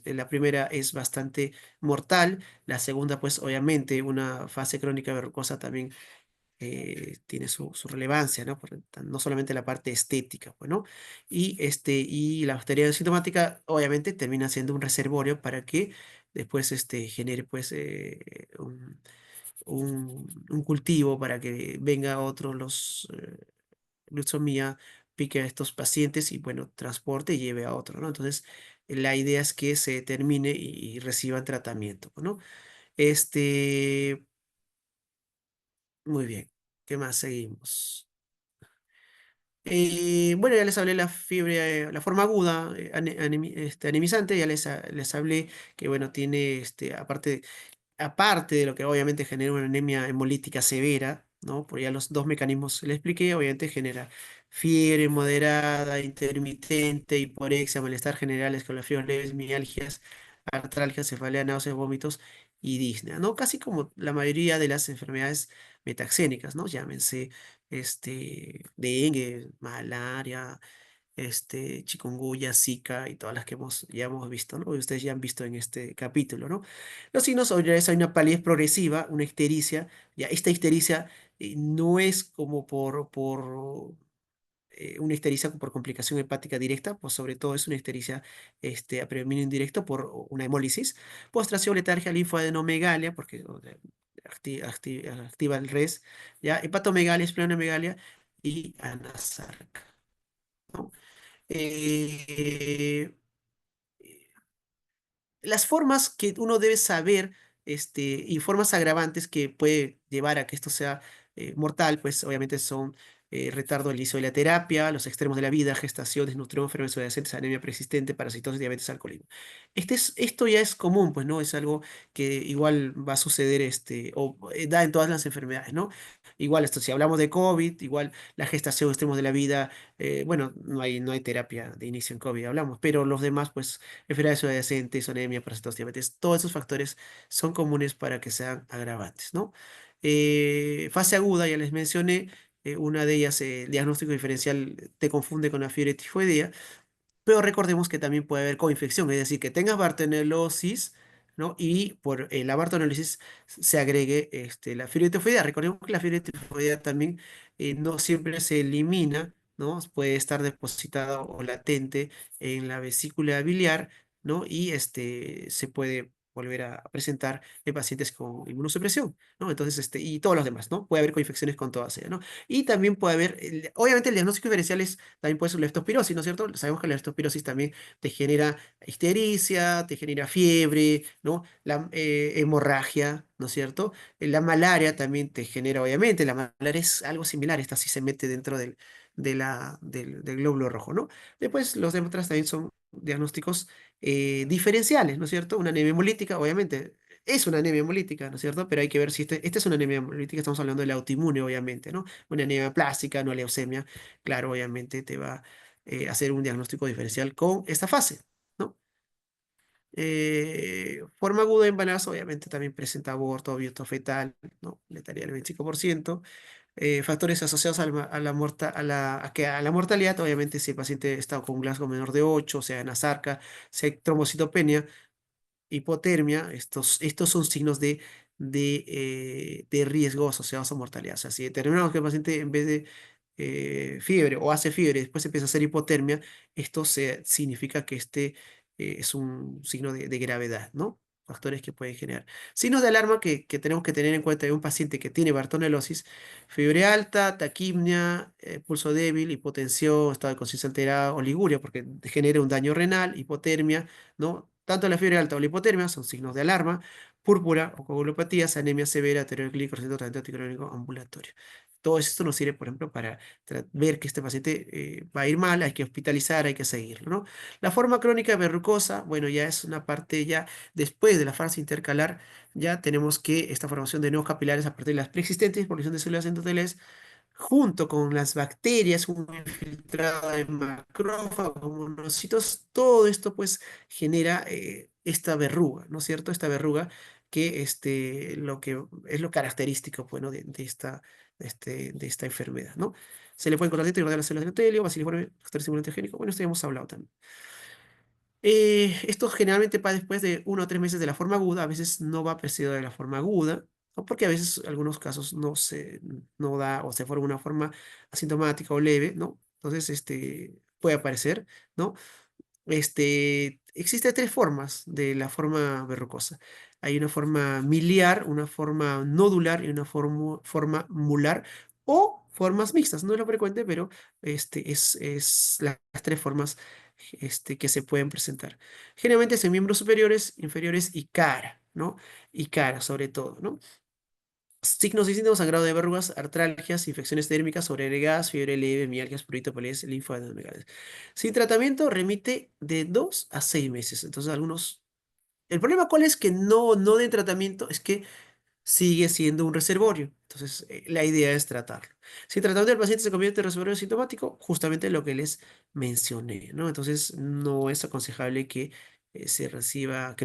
la primera es bastante mortal, la segunda pues obviamente una fase crónica verrucosa también tiene su relevancia, ¿no? No solamente la parte estética, pues, ¿no? Y la bacteria sintomática, obviamente, termina siendo un reservorio para que después genere, pues, un cultivo para que venga otro, leucemia, pique a estos pacientes y, bueno, transporte y lleve a otro, ¿no? Entonces, la idea es que se termine y reciban tratamiento, ¿no? Este, muy bien. ¿Qué más seguimos? Bueno, ya les hablé la fiebre, la forma aguda, anemizante, ya les hablé que, bueno, tiene, aparte de lo que obviamente genera una anemia hemolítica severa, ¿no? Por ya los dos mecanismos que le expliqué, obviamente genera fiebre moderada, intermitente, hiporexia, malestar general, escalofríos leves, mialgias, artralgia, cefalea, náuseas, vómitos y disnea, ¿no? Casi como la mayoría de las enfermedades metaxénicas, ¿no? Llámense, dengue, malaria, chikungunya, Zika y todas las que ya hemos visto, ¿no? Y ustedes ya han visto en este capítulo, ¿no? Los signos obviamente hay una palidez progresiva, una ictericia, ya esta ictericia no es como por una ictericia por complicación hepática directa, pues sobre todo es una ictericia a predominio indirecto por una hemólisis, postración, letargia, linfoadenomegalia, porque activa el res, ya hepatomegalia, esplenomegalia y anasarca, ¿no? Eh, las formas que uno debe saber, y formas agravantes que puede llevar a que esto sea mortal, pues obviamente son retardo del inicio de la terapia, los extremos de la vida, gestación, desnutrición, enfermedades subyacentes, anemia persistente, parasitosis, diabetes, alcoholismo. Esto ya es común, pues, ¿no? Es algo que igual va a suceder, da en todas las enfermedades, ¿no? Igual esto, si hablamos de COVID, igual la gestación, extremos de la vida, bueno, no hay terapia de inicio en COVID, hablamos, pero los demás, pues, enfermedades subyacentes, anemia, parasitosis, diabetes, todos esos factores son comunes para que sean agravantes, ¿no? Fase aguda, ya les mencioné, una de ellas, el diagnóstico diferencial, te confunde con la fiebre tifoidea, pero recordemos que también puede haber coinfección, es decir, que tengas bartonelosis, ¿no? Y por la bartonelosis se agregue la fiebre tifoidea. Recordemos que la fiebre tifoidea también no siempre se elimina, ¿no? Puede estar depositada o latente en la vesícula biliar, ¿no? Y se puede volver a presentar en pacientes con inmunosupresión, ¿no? Entonces, y todos los demás, ¿no? Puede haber coinfecciones con todas ellas, ¿no? Y también puede haber, obviamente el diagnóstico diferencial es también puede ser leptospirosis, ¿no es cierto? Sabemos que la leptospirosis también te genera ictericia, te genera fiebre, ¿no? La hemorragia, ¿no es cierto? La malaria también te genera, obviamente, la malaria es algo similar, esta sí se mete dentro del glóbulo rojo, ¿no? Después los demás también son diagnósticos diferenciales, ¿no es cierto? Una anemia hemolítica, obviamente. Es una anemia hemolítica, ¿no es cierto? Pero hay que ver si esta es una anemia hemolítica, estamos hablando de la autoinmune, obviamente, ¿no? Una anemia plástica, no leucemia, claro, obviamente te va a hacer un diagnóstico diferencial con esta fase, ¿no? Forma aguda de embarazo, obviamente también presenta aborto, aborto fetal, ¿no? Letalidad del 25%. Factores asociados a la mortalidad, obviamente si el paciente está con un Glasgow menor de 8, o sea, en azarca, si hay trombocitopenia, hipotermia, estos son signos de riesgo asociados a mortalidad. O sea, si determinamos que el paciente en vez de fiebre o hace fiebre, después empieza a hacer hipotermia, esto significa que es un signo de gravedad, ¿no? Factores que pueden generar. Signos de alarma que tenemos que tener en cuenta de un paciente que tiene bartonelosis: fiebre alta, taquipnia, pulso débil, hipotensión, estado de conciencia alterada, oliguria, porque genera un daño renal, hipotermia, ¿no? Tanto la fiebre alta o la hipotermia son signos de alarma, púrpura o coagulopatías, anemia severa, deterioro clínico, receta tratamiento anticoagulante ambulatorio. Todo esto nos sirve, por ejemplo, para ver que este paciente va a ir mal, hay que hospitalizar, hay que seguirlo, ¿no? La forma crónica verrucosa, bueno, ya es una parte ya después de la fase intercalar, ya tenemos que esta formación de nuevos capilares a partir de las preexistentes, población de células endoteliales, junto con las bacterias, un infiltrado de macrófagos, monocitos, todo esto pues genera esta verruga, ¿no es cierto? Esta verruga que lo que es lo característico, bueno, de esta enfermedad, ¿no? Se le puede encontrar dentro de las células de endotelio, baciliforme, factor estimulante génico, bueno, esto ya hemos hablado también. Esto generalmente va después de 1 o 3 meses de la forma aguda, a veces no va precedido de la forma aguda, ¿no? Porque a veces algunos casos no da o se forma una forma asintomática o leve, ¿no? Entonces, puede aparecer, ¿no? Existe 3 formas de la forma verrucosa. Hay una forma miliar, una forma nodular y una forma mular o formas mixtas. No es lo frecuente, pero es las 3 formas que se pueden presentar. Generalmente es en miembros superiores, inferiores y cara, ¿no? Y cara sobre todo, ¿no? Signos y síntomas: sangrado de verrugas, artralgias, infecciones térmicas, sobreagregadas, fiebre leve, mialgias, prurito, palidez, linfoadenogales. Sin tratamiento remite de 2 a 6 meses. Entonces, El problema cuál es que no den tratamiento, es que sigue siendo un reservorio. Entonces, la idea es tratarlo. Si el tratamiento del paciente se convierte en reservorio sintomático, justamente lo que les mencioné, ¿no? Entonces, no es aconsejable que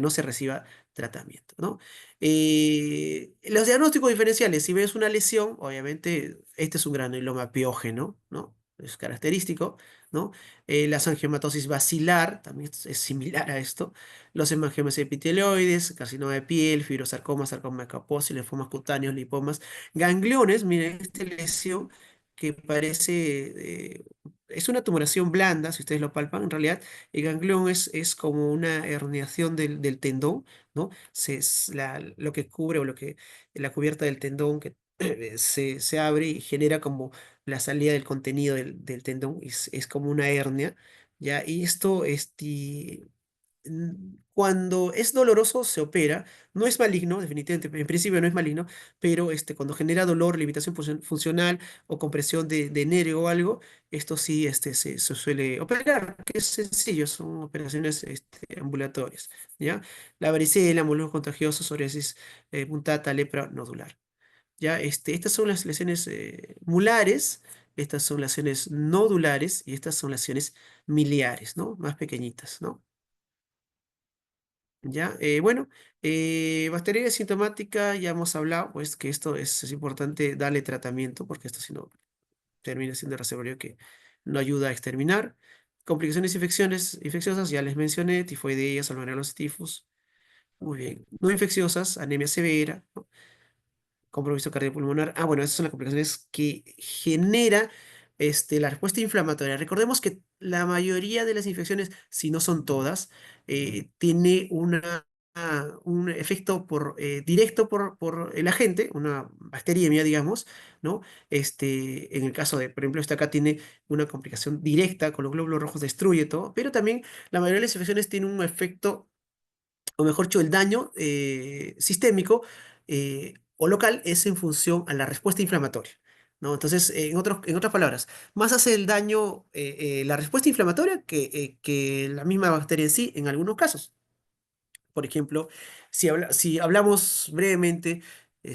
no se reciba tratamiento, ¿no? Los diagnósticos diferenciales: si ves una lesión, obviamente, este es un granuloma piógeno, ¿no? Es característico, ¿no? La angiomatosis basilar también es similar a esto. Los hemangiomas epitelioides, carcinoma de piel, fibrosarcoma, sarcoma de Kaposi, linfomas cutáneos, lipomas, gangliones. Miren, esta lesión que parece, es una tumoración blanda, si ustedes lo palpan. En realidad, el ganglión es como una herniación del tendón, ¿no? Lo que cubre o la cubierta del tendón que se abre y genera como la salida del contenido del tendón, es como una hernia, ¿ya? Y esto, Cuando es doloroso se opera, no es maligno, definitivamente, en principio no es maligno, pero cuando genera dolor, limitación funcional o compresión de nervio o algo, esto sí se suele operar, que es sencillo, son operaciones ambulatorias, ¿ya? La varicela, molusco contagioso, psoriasis puntata, lepra nodular. ¿Ya? Estas son las lesiones mulares, estas son lesiones nodulares y estas son lesiones miliares, ¿no? Más pequeñitas, ¿no? ¿Ya? Bueno, bacteriana sintomática, ya hemos hablado, pues que esto es importante darle tratamiento, porque esto si no termina siendo reservorio que no ayuda a exterminar. Complicaciones infecciosas, ya les mencioné, tifoidea, salmonelosis, tifus. Muy bien. No infecciosas, anemia severa, ¿no? Compromiso cardiopulmonar. Ah, bueno, esas son las complicaciones que genera la respuesta inflamatoria. Recordemos que la mayoría de las infecciones, si no son todas, tiene un efecto directo por el agente, una bacteriemia, digamos, ¿no? En el caso de, por ejemplo, esta acá tiene una complicación directa con los glóbulos rojos, destruye todo, pero también la mayoría de las infecciones tiene un efecto o mejor dicho, el daño sistémico o local es en función a la respuesta inflamatoria, ¿no? Entonces, en otras palabras, más hace el daño la respuesta inflamatoria que la misma bacteria en sí en algunos casos. Por ejemplo, si hablamos brevemente,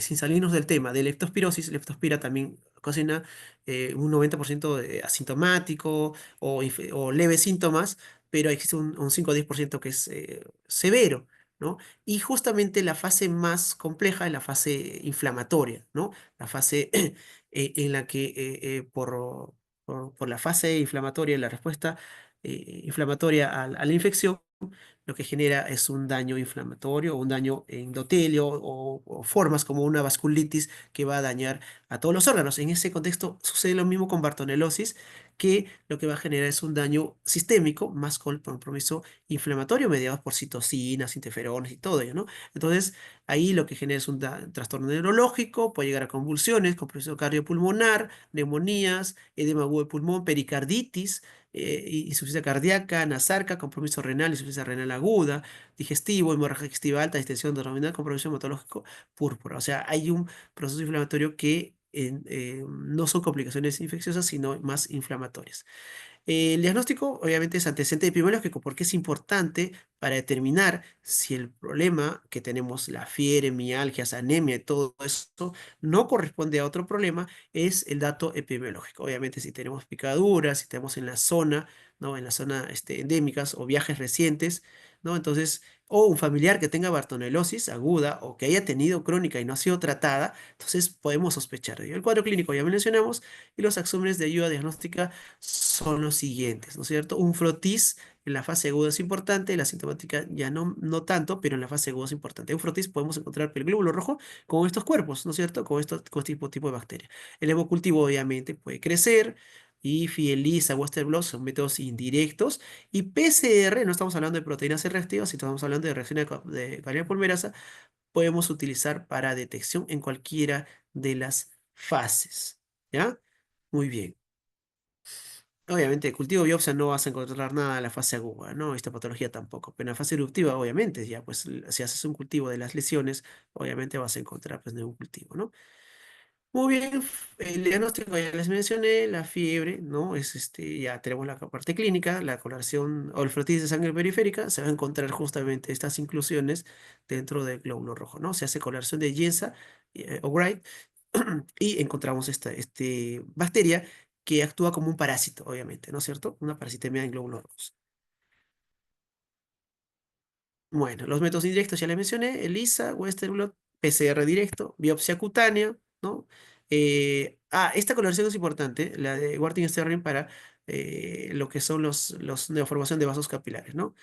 sin salirnos del tema, de leptospirosis, leptospira también ocasiona un 90% de asintomático o leves síntomas, pero existe un 5 o 10% que es severo, ¿no? Y justamente la fase más compleja es la fase inflamatoria, ¿no? La fase en la que por la fase inflamatoria, la respuesta inflamatoria a la infección, lo que genera es un daño inflamatorio o un daño endotelio o formas como una vasculitis que va a dañar a todos los órganos. En ese contexto sucede lo mismo con bartonelosis, que lo que va a generar es un daño sistémico más con el compromiso inflamatorio mediado por citocinas, interferones y todo ello, ¿no? Entonces, ahí lo que genera es un trastorno neurológico, puede llegar a convulsiones, compresión cardiopulmonar, neumonías, edema agudo de pulmón, pericarditis, insuficiencia cardíaca, nasarca, compromiso renal, insuficiencia renal aguda, digestivo, hemorragia digestiva alta, distensión abdominal, compromiso hematológico, púrpura. O sea, hay un proceso inflamatorio que no son complicaciones infecciosas, sino más inflamatorias. El diagnóstico, obviamente, es antecedente epidemiológico porque es importante para determinar si el problema que tenemos, la fiebre, mialgias, anemia y todo eso, no corresponde a otro problema, es el dato epidemiológico. Obviamente, si tenemos picaduras, si tenemos en la zona, ¿no? En la zona endémicas o viajes recientes, ¿no? Entonces, o un familiar que tenga bartonelosis aguda o que haya tenido crónica y no ha sido tratada, entonces podemos sospechar de ello. El cuadro clínico ya mencionamos y los exámenes de ayuda diagnóstica son los siguientes, ¿no es cierto? Un frotis en la fase aguda es importante, la sintomática ya no tanto, pero en la fase aguda es importante. En un frotis podemos encontrar el glóbulo rojo con estos cuerpos, ¿no es cierto? Con este tipo de bacterias. El hemocultivo obviamente puede crecer y ELISA, Western blot son métodos indirectos y PCR, no estamos hablando de proteínas C reactivas, sino estamos hablando de reacciones de cadena polimerasa, podemos utilizar para detección en cualquiera de las fases, ¿ya? Muy bien. Obviamente, cultivo biopsia no vas a encontrar nada en la fase aguda, ¿no? Esta patología tampoco. Pero en la fase eruptiva, obviamente, ya pues si haces un cultivo de las lesiones, obviamente vas a encontrar pues un cultivo, ¿no? Muy bien, el diagnóstico ya les mencioné, la fiebre, ¿no? Ya tenemos la parte clínica, la coloración o el frotis de sangre periférica, se va a encontrar justamente estas inclusiones dentro del glóbulo rojo, ¿no? Se hace coloración de Jensa o Wright y encontramos esta bacteria que actúa como un parásito, obviamente, ¿no es cierto? Una parasitemia en glóbulos rojos. Bueno, los métodos indirectos ya les mencioné, ELISA, Western blot, PCR directo, biopsia cutánea, ¿no? Esta coloración es importante, la de Warting-Sterling para lo que son los neoformación de vasos capilares, ¿no?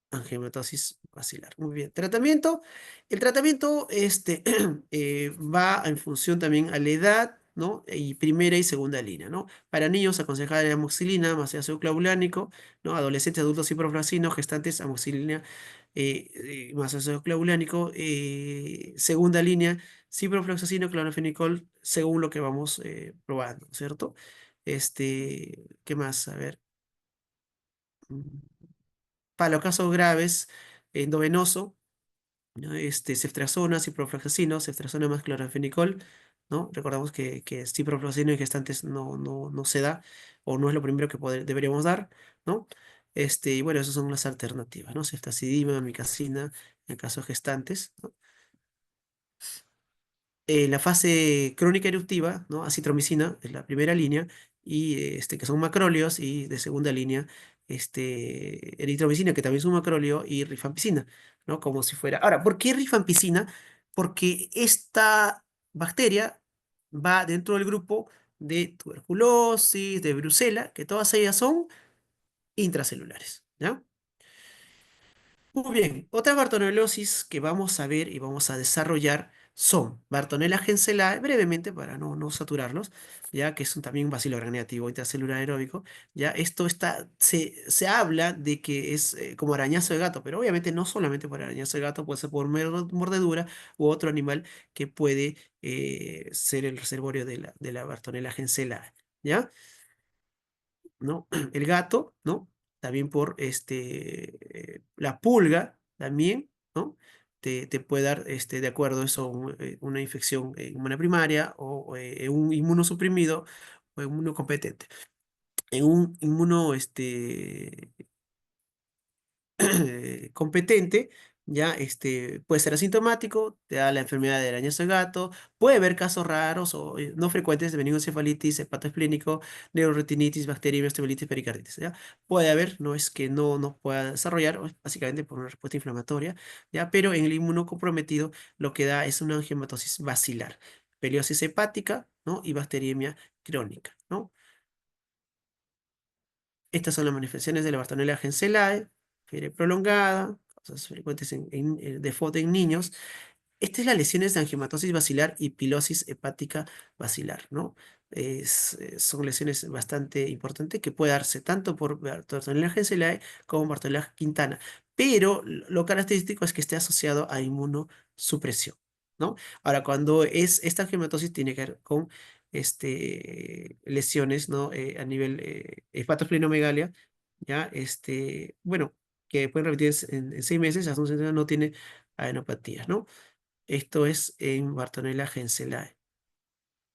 Angiomatosis basilar. Muy bien. Tratamiento. El tratamiento va en función también a la edad, ¿no? Y primera y segunda línea, ¿no? Para niños, aconsejar amoxicilina más ácido clavulánico, ¿no? Adolescentes, adultos, ciprofloxacino, gestantes, amoxicilina más ácido clavulánico. Segunda línea, ciprofloxacino, cloranfenicol, según lo que vamos probando, ¿cierto? ¿Qué más? A ver. para los casos graves, endovenoso, ¿no? Ceftriaxona, ciprofloxacino, ceftriaxona más cloranfenicol, ¿no? Recordamos que ciprofloxacino en gestantes no se da o no es lo primero que deberíamos dar, ¿no? Y bueno, esas son las alternativas, ¿no? Ceftazidima, amicacina, en caso de gestantes, ¿no? La fase crónica eruptiva, ¿no? Acitromicina es la primera línea, y que son macróleos, y de segunda línea, eritromicina, que también es un macróleo, y rifampicina, ¿no? Como si fuera. Ahora, ¿por qué rifampicina? Porque esta bacteria va dentro del grupo de tuberculosis, de brucela, que todas ellas son intracelulares, ¿ya? Muy bien, otra bartonelosis que vamos a ver y vamos a desarrollar son Bartonella henselae, brevemente para no saturarlos, ya que es también un bacilo gram negativo intracelular aeróbico. Ya esto se habla de que es como arañazo de gato, pero obviamente no solamente por arañazo de gato, puede ser por mordedura u otro animal que puede ser el reservorio de la Bartonella henselae. ¿Ya? ¿No? El gato, ¿no? También por la pulga, también, ¿no? Te puede dar, de acuerdo a eso, una infección humana primaria, o un inmunosuprimido o inmunocompetente. En un inmuno, competente, ya puede ser asintomático, te da la enfermedad de arañazo de gato, puede haber casos raros o no frecuentes de meningoencefalitis, hepatoesplénico, neuroretinitis, bacteriemia, osteomielitis, pericarditis, ¿ya? Puede haber, no es que no pueda desarrollar, básicamente por una respuesta inflamatoria, ¿ya? Pero en el inmunocomprometido lo que da es una angiomatosis basilar, peliosis hepática, ¿no? Y bacteriemia crónica, ¿no? Estas son las manifestaciones de la Bartonella henselae: fiebre prolongada, causas frecuentes de FOD en niños. Estas es las lesiones de angiomatosis basilar y pilosis hepática basilar, ¿no? Son lesiones bastante importantes que puede darse tanto por Bartonella henselae como Bartonella quintana, pero lo característico es que esté asociado a inmunosupresión, ¿no? Ahora, cuando esta angiomatosis tiene que ver con lesiones, ¿no? A nivel hepatosplenomegalia, ¿ya? Bueno, que pueden repetirse en 6 meses, hasta un centro no tiene adenopatías, ¿no? Esto es en Bartonella henselae.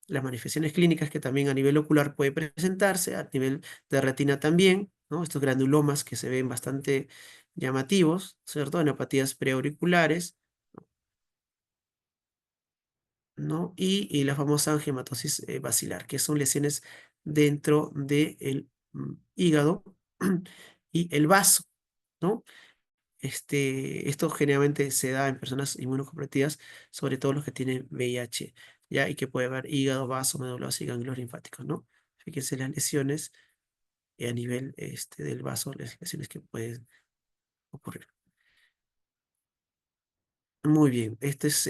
Las manifestaciones clínicas que también a nivel ocular puede presentarse, a nivel de retina también, ¿no? Estos granulomas que se ven bastante llamativos, ¿cierto? Enopatías preauriculares, ¿no? Y la famosa angiomatosis basilar, que son lesiones dentro del hígado y el vaso, ¿no? Esto generalmente se da en personas inmunocomprometidas, sobre todo los que tienen VIH, ¿ya? Y que puede haber hígado, vaso, médula ósea y ganglios linfáticos, ¿no? Fíjense las lesiones a nivel del vaso, las lesiones que pueden ocurrir. Muy bien, esta es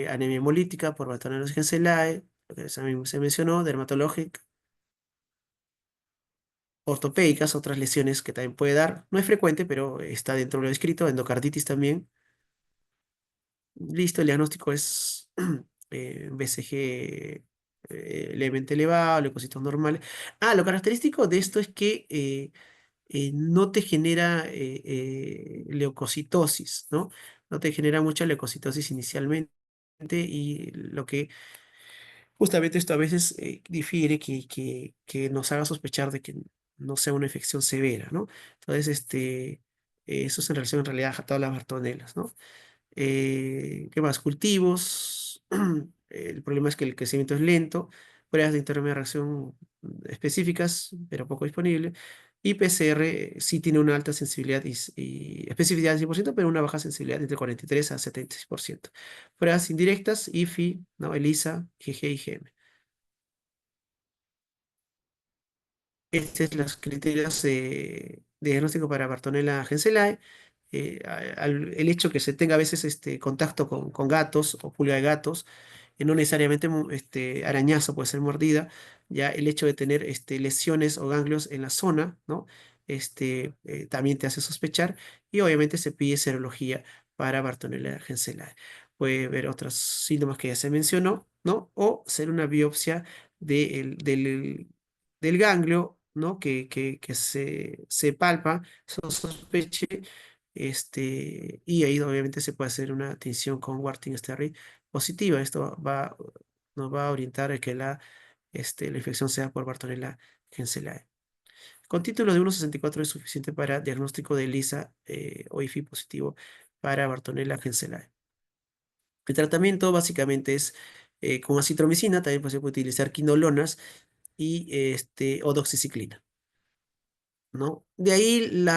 anemia hemolítica por Bartonella henselae, lo que se mencionó, dermatológica, ortopédicas, otras lesiones que también puede dar. No es frecuente, pero está dentro de lo descrito, endocarditis también. Listo, el diagnóstico es BCG levemente elevado, leucocitos normales. Lo característico de esto es que no te genera leucocitosis, ¿no? No te genera mucha leucocitosis inicialmente, y lo que justamente esto a veces difiere que nos haga sospechar de que no sea una infección severa, ¿no? Entonces, eso es en relación en realidad a todas las bartonelas, ¿no? ¿Qué más? Cultivos. El problema es que el crecimiento es lento. Pruebas de intermedia reacción específicas, pero poco disponible. Y PCR sí tiene una alta sensibilidad y especificidad del 100%, pero una baja sensibilidad entre 43 a 76%. Pruebas indirectas: IFI, ¿no? ELISA, GG y GM. Estos son los criterios de diagnóstico para Bartonella henselae. El hecho que se tenga a veces contacto con gatos o pulga de gatos, no necesariamente arañazo, puede ser mordida, ya el hecho de tener lesiones o ganglios en la zona, ¿no? También te hace sospechar, y obviamente se pide serología para Bartonella henselae. Puede haber otros síntomas que ya se mencionó, ¿no? O ser una biopsia del ganglio ¿no? Que se palpa, se sospeche, y ahí obviamente se puede hacer una tinción con Warthin-Sterri positiva. Esto nos va a orientar a que la infección sea por Bartonella Henselae. Con título de 1,64 es suficiente para diagnóstico de ELISA o IFI positivo para Bartonella Henselae. El tratamiento básicamente es con acitromicina, también pues, se puede utilizar quinolonas o doxiciclina, ¿no? De ahí el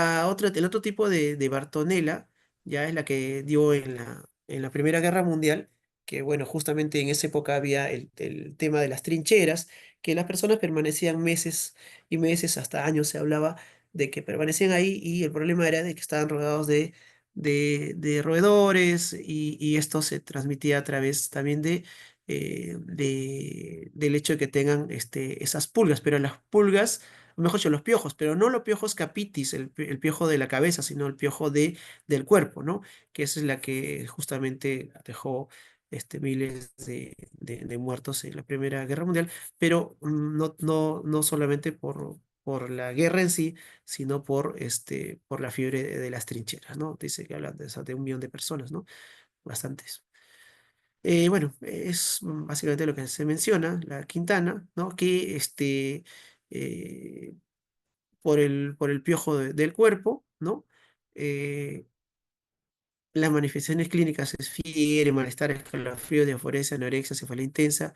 otro tipo de Bartonella ya es la que dio en la Primera Guerra Mundial, que bueno, justamente en esa época había el tema de las trincheras, que las personas permanecían meses y meses, hasta años se hablaba de que permanecían ahí y el problema era de que estaban rodeados de roedores y esto se transmitía a través también del hecho de que tengan esas pulgas, pero las pulgas mejor dicho, los piojos, pero no los piojos capitis, el piojo de la cabeza, sino el piojo del cuerpo, ¿no? Que esa es la que justamente dejó miles de muertos en la Primera Guerra Mundial, pero no solamente por la guerra en sí, sino por la fiebre de las trincheras, ¿no? Dice que hablan de 1 millón de personas, ¿no? Bastantes. Bueno, es básicamente lo que se menciona, la Quintana, ¿no? Que eh, por el piojo del cuerpo, ¿no? Eh, las manifestaciones clínicas es fiebre, malestar, escalofrío, diaforesia, anorexia, cefalea intensa,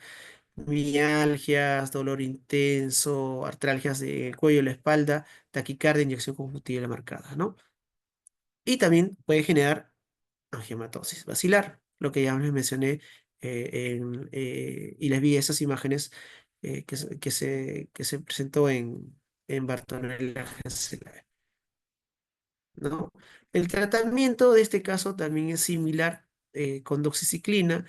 mialgias, dolor intenso, artralgias del cuello y la espalda, taquicardia, inyección conjuntiva marcada, ¿no? Y también puede generar angiomatosis basilar, lo que ya les mencioné y les vi esas imágenes que se presentó en Bartonella. ¿No? El tratamiento de este caso también es similar con doxiciclina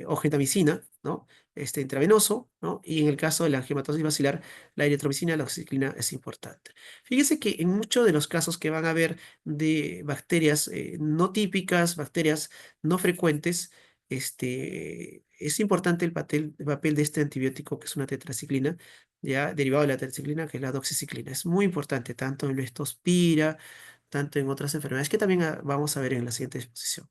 o gentamicina, ¿no? Intravenoso, ¿no? Y en el caso de la angiomatosis basilar, la eritromicina y la doxiciclina es importante. Fíjese que en muchos de los casos que van a haber de bacterias no típicas, bacterias no frecuentes, es importante el papel de este antibiótico que es una tetraciclina, ya derivado de la tetraciclina, que es la doxiciclina. Es muy importante, tanto en leptospira, tanto en otras enfermedades que también vamos a ver en la siguiente exposición.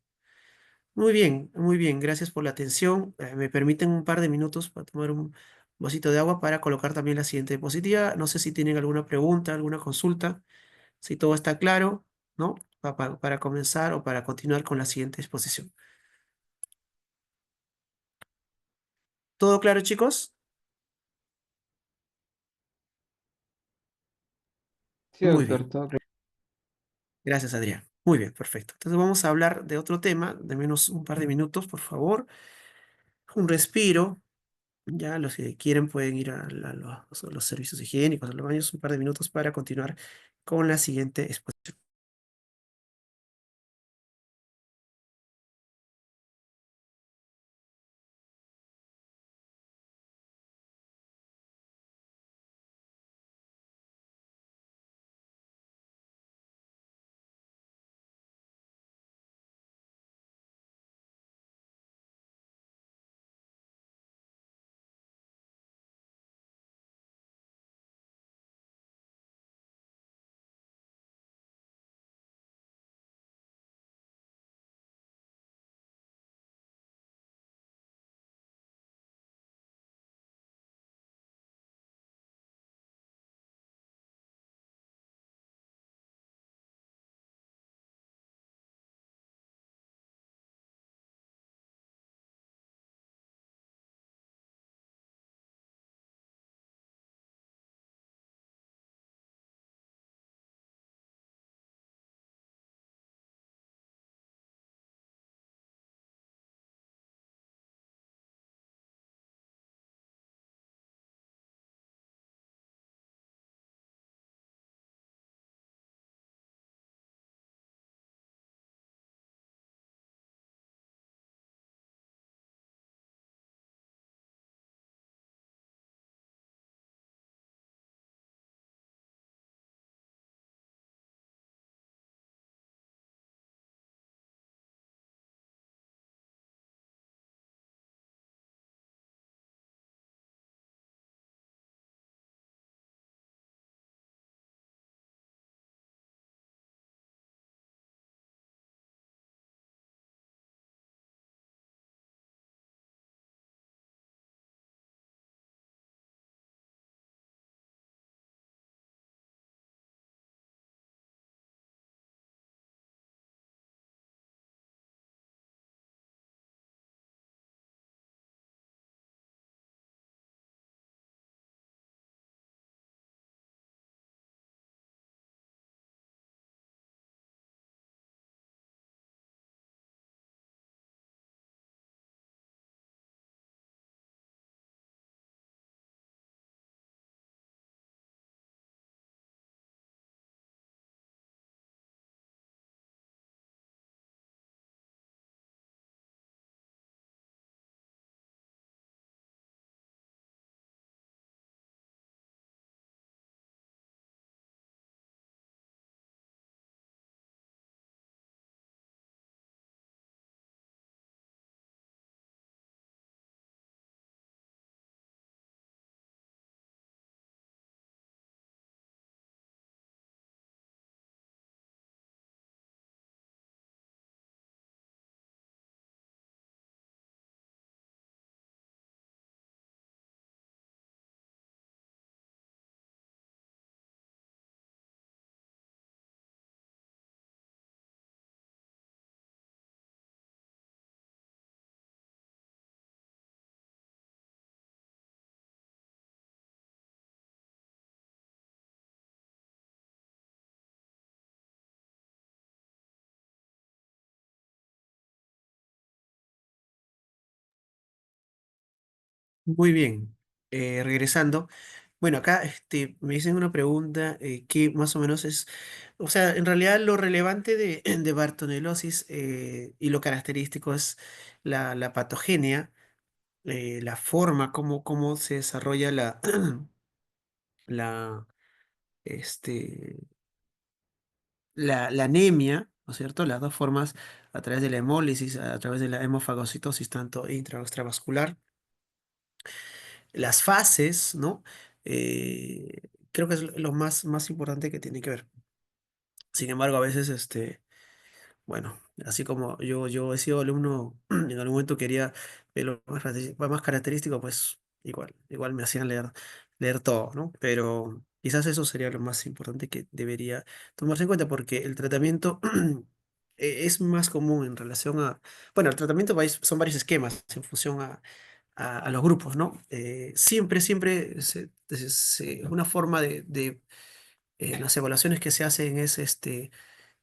Muy bien, gracias por la atención. Me permiten un par de minutos para tomar un vasito de agua para colocar también la siguiente diapositiva. No sé si tienen alguna pregunta, alguna consulta, si todo está claro, ¿no? Para comenzar o para continuar con la siguiente exposición. ¿Todo claro, chicos? Sí, Muy doctor, bien. todo claro. Gracias, Adrián. Muy bien, perfecto. Entonces vamos a hablar de otro tema, de menos un par de minutos, por favor. Un respiro. Ya los que quieren pueden ir a los servicios higiénicos, a los baños, un par de minutos para continuar con la siguiente exposición. Muy bien. Regresando. Bueno, acá me dicen una pregunta que más o menos es, o sea, en realidad lo relevante de Bartonelosis y lo característico es la patogenia, la forma, cómo se desarrolla la, este, la anemia, ¿no es cierto? Las dos formas a través de la hemólisis, a través de la hemofagocitosis, tanto intra o extravascular, las fases, ¿no? Creo que es lo más importante que tiene que ver. Sin embargo, a veces, bueno, así como yo he sido alumno, en algún momento quería ver lo más característico, pues igual me hacían leer todo, ¿no? Pero quizás eso sería lo más importante que debería tomarse en cuenta, porque el tratamiento es más común en relación a, bueno, el tratamiento son varios esquemas en función a los grupos, ¿no? Siempre una forma las evaluaciones que se hacen es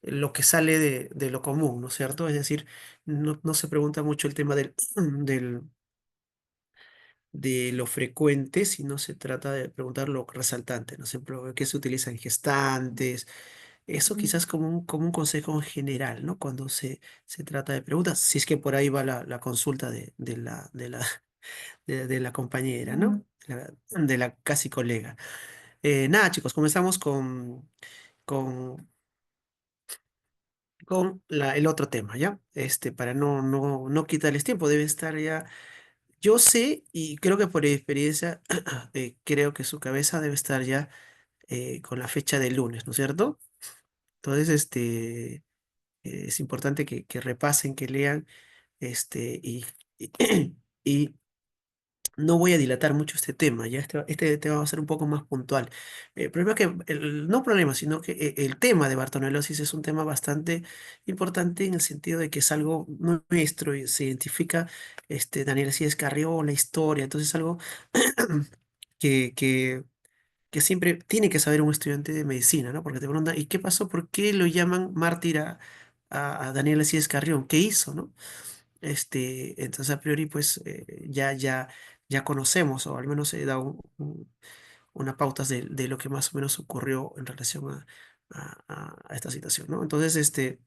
lo que sale de lo común, ¿no es cierto? Es decir, no se pregunta mucho el tema del, de lo frecuente, sino se trata de preguntar lo resaltante, ¿no? Por ejemplo, qué se utiliza en gestantes, eso quizás como un consejo en general, ¿no? Cuando se trata de preguntas, si es que por ahí va la consulta de la compañera, ¿no? De la casi colega. Nada, chicos, comenzamos con, con el otro tema, ¿ya? Para no quitarles tiempo, debe estar ya. Yo sé y creo que por experiencia, creo que su cabeza debe estar ya con la fecha del lunes, ¿no es cierto? Entonces, es importante que repasen, que lean, y, y no voy a dilatar mucho este tema, ya este tema va a ser un poco más puntual. El problema es que, no problema, sino que el tema de Bartonelosis es un tema bastante importante en el sentido de que es algo nuestro y se identifica Daniel Cíes Carrión, la historia, entonces es algo que, que, que siempre tiene que saber un estudiante de medicina, ¿no? Porque te preguntan, ¿y qué pasó? ¿Por qué lo llaman mártir a Daniel Cíes Carrión? ¿Qué hizo, no? Entonces a priori pues ya conocemos o al menos se da una pautas de lo que más o menos ocurrió en relación a esta situación, ¿no? Entonces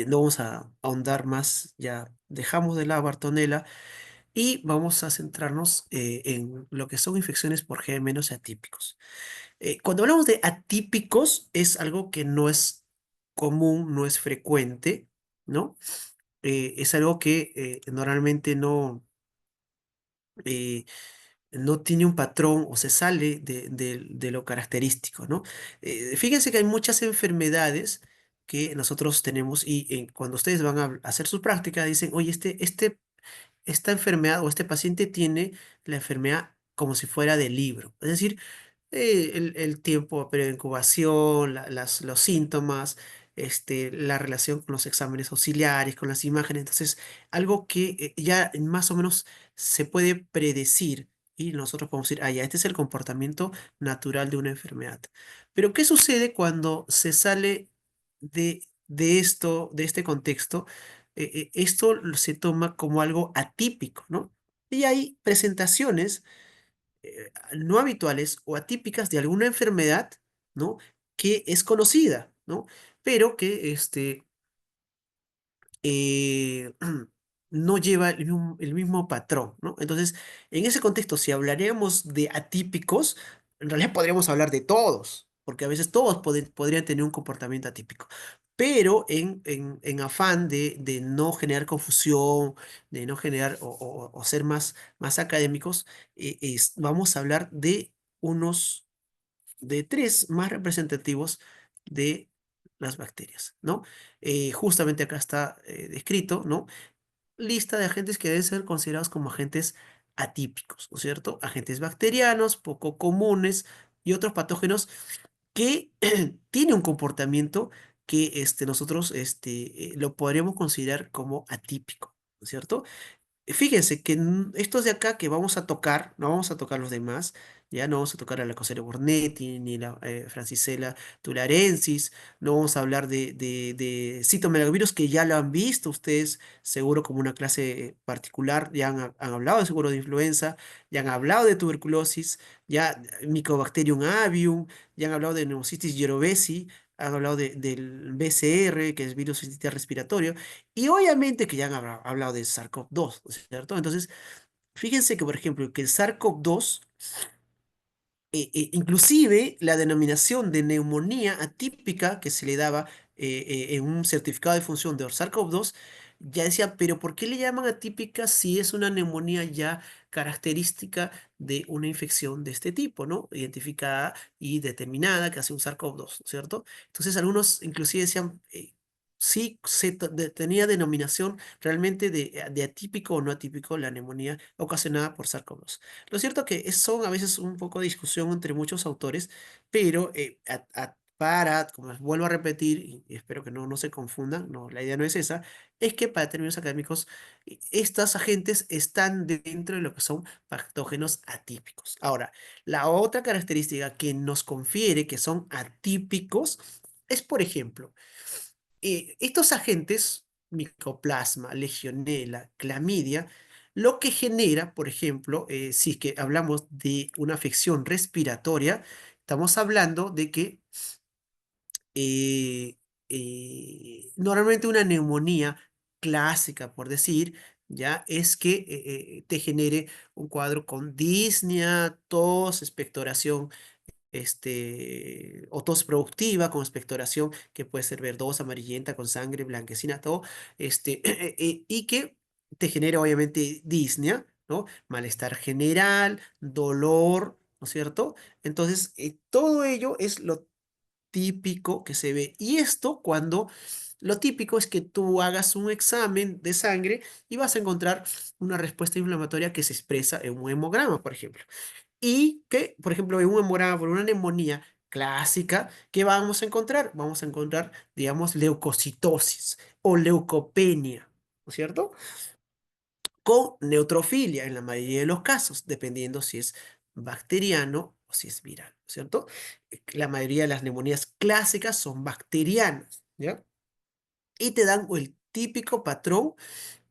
no vamos a ahondar más, ya dejamos de lado Bartonella y vamos a centrarnos en lo que son infecciones por G- atípicos. Cuando hablamos de atípicos es algo que no es común, no es frecuente, ¿no? Es algo que normalmente eh, no tiene un patrón o se sale de lo característico, ¿no? Fíjense que hay muchas enfermedades que nosotros tenemos y cuando ustedes van a hacer su práctica dicen, oye, esta enfermedad o este paciente tiene la enfermedad como si fuera de libro. Es decir, el tiempo de incubación, los síntomas, la relación con los exámenes auxiliares, con las imágenes. Entonces, algo que ya más o menos se puede predecir y nosotros podemos decir, ah, ya, este es el comportamiento natural de una enfermedad. Pero, ¿qué sucede cuando se sale de este contexto? Esto se toma como algo atípico, ¿no? Y hay presentaciones no habituales o atípicas de alguna enfermedad, ¿no? Que es conocida, ¿no? Pero que eh, no lleva el mismo patrón, ¿no? Entonces, en ese contexto, si hablaríamos de atípicos, en realidad podríamos hablar de todos, porque a veces todos podrían tener un comportamiento atípico. Pero en afán de no generar confusión, de no generar o ser más académicos, vamos a hablar de tres más representativos de las bacterias, ¿no? Justamente acá está descrito, ¿no? Lista de agentes que deben ser considerados como agentes atípicos, ¿no es cierto? Agentes bacterianos, poco comunes y otros patógenos que tienen un comportamiento que nosotros lo podríamos considerar como atípico, ¿no es cierto? fíjense que estos de acá que vamos a tocar, no vamos a tocar los demás, ya no vamos a tocar a la Cosera Bornetti, ni la Francisella tularensis, no vamos a hablar de citomegalovirus, que ya lo han visto ustedes, seguro como una clase particular, ya han hablado seguro de influenza, ya han hablado de tuberculosis, ya Mycobacterium avium, ya han hablado de Pneumocystis jirovecii, han hablado del BCR, que es virus sincitial respiratorio, y obviamente que ya han hablado de SARS-CoV-2, ¿no es cierto? Entonces, fíjense que, por ejemplo, que el SARS-CoV-2, inclusive la denominación de neumonía atípica que se le daba en un certificado de función de SARS-CoV-2, ya decía, pero ¿por qué le llaman atípica si es una neumonía ya característica de una infección de este tipo, ¿no? Identificada y determinada que hace un SARS-CoV-2, ¿no es cierto? Entonces algunos inclusive decían, sí, tenía denominación realmente de atípico o no atípico la neumonía ocasionada por SARS-CoV-2. Lo cierto que son a veces un poco de discusión entre muchos autores, pero como les vuelvo a repetir, y espero que no se confundan, no, la idea no es esa, es que para términos académicos, estos agentes están dentro de lo que son patógenos atípicos. Ahora, la otra característica que nos confiere que son atípicos es, por ejemplo, estos agentes, Mycoplasma, Legionella, Clamidia, lo que genera, por ejemplo, si es que hablamos de una afección respiratoria, estamos hablando de que eh, normalmente una neumonía clásica, por decir, ya es que te genere un cuadro con disnea, tos, expectoración o tos productiva con expectoración que puede ser verdosa, amarillenta, con sangre blanquecina, todo, y que te genera obviamente disnea, ¿no? Malestar general, dolor, ¿no es cierto? Entonces, todo ello es lo típico que se ve. Y esto cuando lo típico es que tú hagas un examen de sangre y vas a encontrar una respuesta inflamatoria que se expresa en un hemograma, por ejemplo. Y que, por ejemplo, en un hemograma por una neumonía clásica, ¿qué vamos a encontrar? Vamos a encontrar, digamos, leucocitosis o leucopenia, ¿no es cierto? Con neutrofilia en la mayoría de los casos, dependiendo si es bacteriano o si es viral, ¿no es cierto? La mayoría de las neumonías clásicas son bacterianas, ¿ya? Y te dan el típico patrón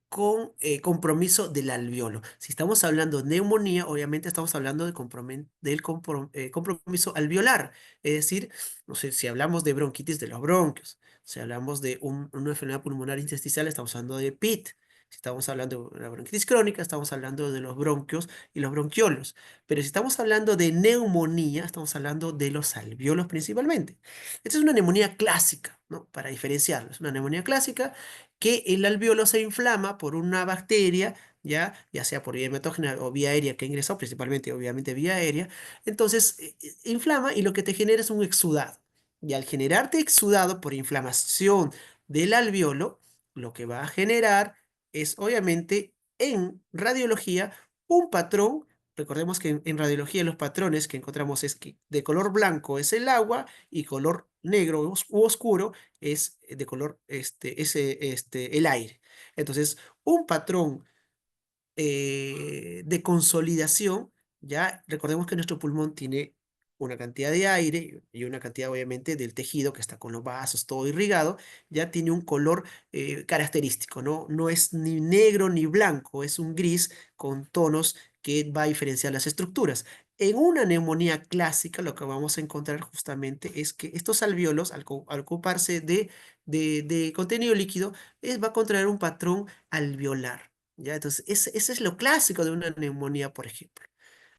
con compromiso del alveolo. Si estamos hablando de neumonía, obviamente estamos hablando del compromiso alveolar. Es decir, no sé, si hablamos de bronquitis de los bronquios, si hablamos de una enfermedad pulmonar intersticial, estamos hablando de PIT. Si estamos hablando de la bronquitis crónica, estamos hablando de los bronquios y los bronquiolos. Pero si estamos hablando de neumonía, estamos hablando de los alveolos principalmente. Esta es una neumonía clásica, ¿no? Para diferenciarlo. Es una neumonía clásica que el alveolo se inflama por una bacteria, ya sea por vía hematógena o vía aérea que ha ingresado, principalmente, obviamente, vía aérea. Entonces, inflama y lo que te genera es un exudado. Y al generarte exudado por inflamación del alveolo, lo que va a generar es, obviamente, en radiología, un patrón. Recordemos que en radiología los patrones que encontramos es que de color blanco es el agua y color negro u oscuro es de color el aire. Entonces, un patrón de consolidación, ya recordemos que nuestro pulmón tiene una cantidad de aire y una cantidad obviamente del tejido que está con los vasos, todo irrigado, ya tiene un color característico, ¿no? No es ni negro ni blanco, es un gris con tonos que va a diferenciar las estructuras. En una neumonía clásica, lo que vamos a encontrar justamente es que estos alveolos, al ocuparse de contenido líquido, va a contraer un patrón alveolar. ¿Ya? Entonces, ese es lo clásico de una neumonía, por ejemplo.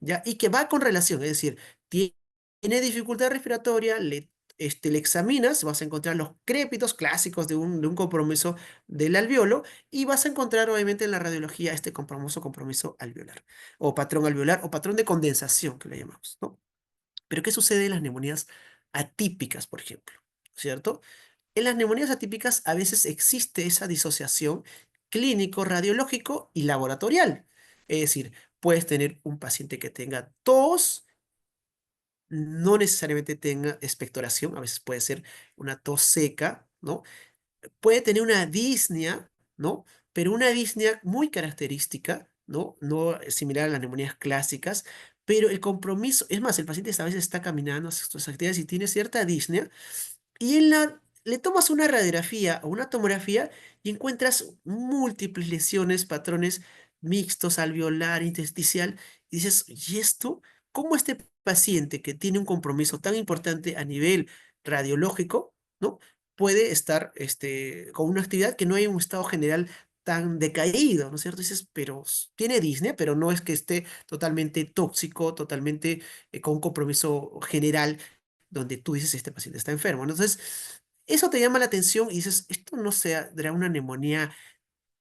¿Ya? Y que va con relación, es decir, tiene dificultad respiratoria, le examinas, vas a encontrar los crépitos clásicos de un compromiso del alveolo y vas a encontrar, obviamente, en la radiología este compromiso alveolar, o patrón alveolar, o patrón de condensación, que le llamamos, ¿no? Pero, ¿qué sucede en las neumonías atípicas, por ejemplo? ¿Cierto? En las neumonías atípicas a veces existe esa disociación clínico, radiológico y laboratorial. Es decir, puedes tener un paciente que tenga tos, no necesariamente tenga expectoración, a veces puede ser una tos seca, ¿no? Puede tener una disnea, ¿no? pero una disnea muy característica, ¿no? No similar a las neumonías clásicas, pero el compromiso, es más, el paciente a veces está caminando, hace sus actividades y tiene cierta disnea, y le tomas una radiografía o una tomografía y encuentras múltiples lesiones, patrones mixtos, alveolar, intersticial, y dices, ¿y esto? ¿Cómo este paciente que tiene un compromiso tan importante a nivel radiológico, ¿no? Puede estar con una actividad que no hay un estado general tan decaído, ¿no es cierto? Dices, pero tiene disnea, pero no es que esté totalmente tóxico, totalmente con un compromiso general donde tú dices, este paciente está enfermo. Entonces, eso te llama la atención y dices, esto no será una neumonía,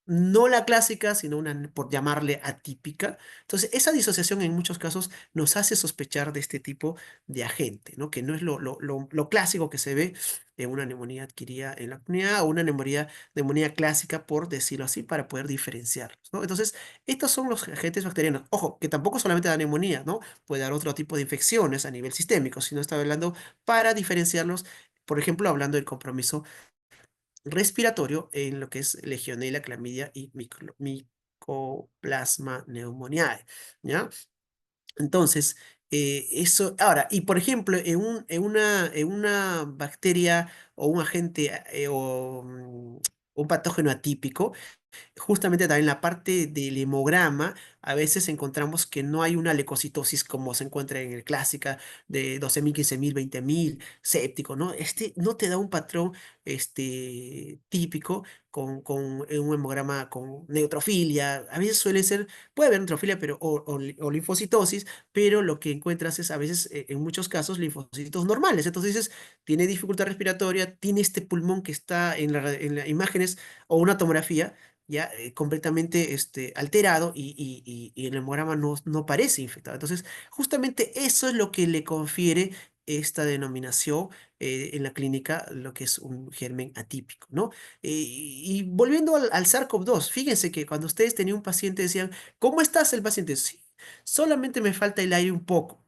no la clásica, sino una, por llamarle atípica. Entonces, esa disociación en muchos casos nos hace sospechar de este tipo de agente, ¿no? Que no es lo clásico que se ve en una neumonía adquirida en la comunidad o una neumonía clásica, por decirlo así, para poder diferenciarlos, ¿no? Entonces, estos son los agentes bacterianos. Ojo, que tampoco solamente da neumonía, ¿no? Puede dar otro tipo de infecciones a nivel sistémico, sino está hablando para diferenciarlos, por ejemplo, hablando del compromiso respiratorio en lo que es Legionella, clamidia y Mycoplasma pneumoniae, ¿ya? Entonces, eso, ahora, y por ejemplo, en una bacteria o un agente un patógeno atípico, justamente también la parte del hemograma, a veces encontramos que no hay una leucocitosis como se encuentra en el clásica de 12.000, 15.000, 20.000, séptico, ¿no? Este no te da un patrón típico con un hemograma con neutrofilia. A veces suele ser, puede haber neutrofilia pero, o linfocitosis, pero lo que encuentras es a veces, en muchos casos, linfocitos normales. Entonces dices, tiene dificultad respiratoria, tiene este pulmón que está en las imágenes o una tomografía ya completamente alterado y el hemograma no parece infectado. Entonces, justamente eso es lo que le confiere esta denominación en la clínica, lo que es un germen atípico, ¿no? Y volviendo al SARS-CoV-2, fíjense que cuando ustedes tenían un paciente decían, ¿cómo estás el paciente? Sí, solamente me falta el aire un poco.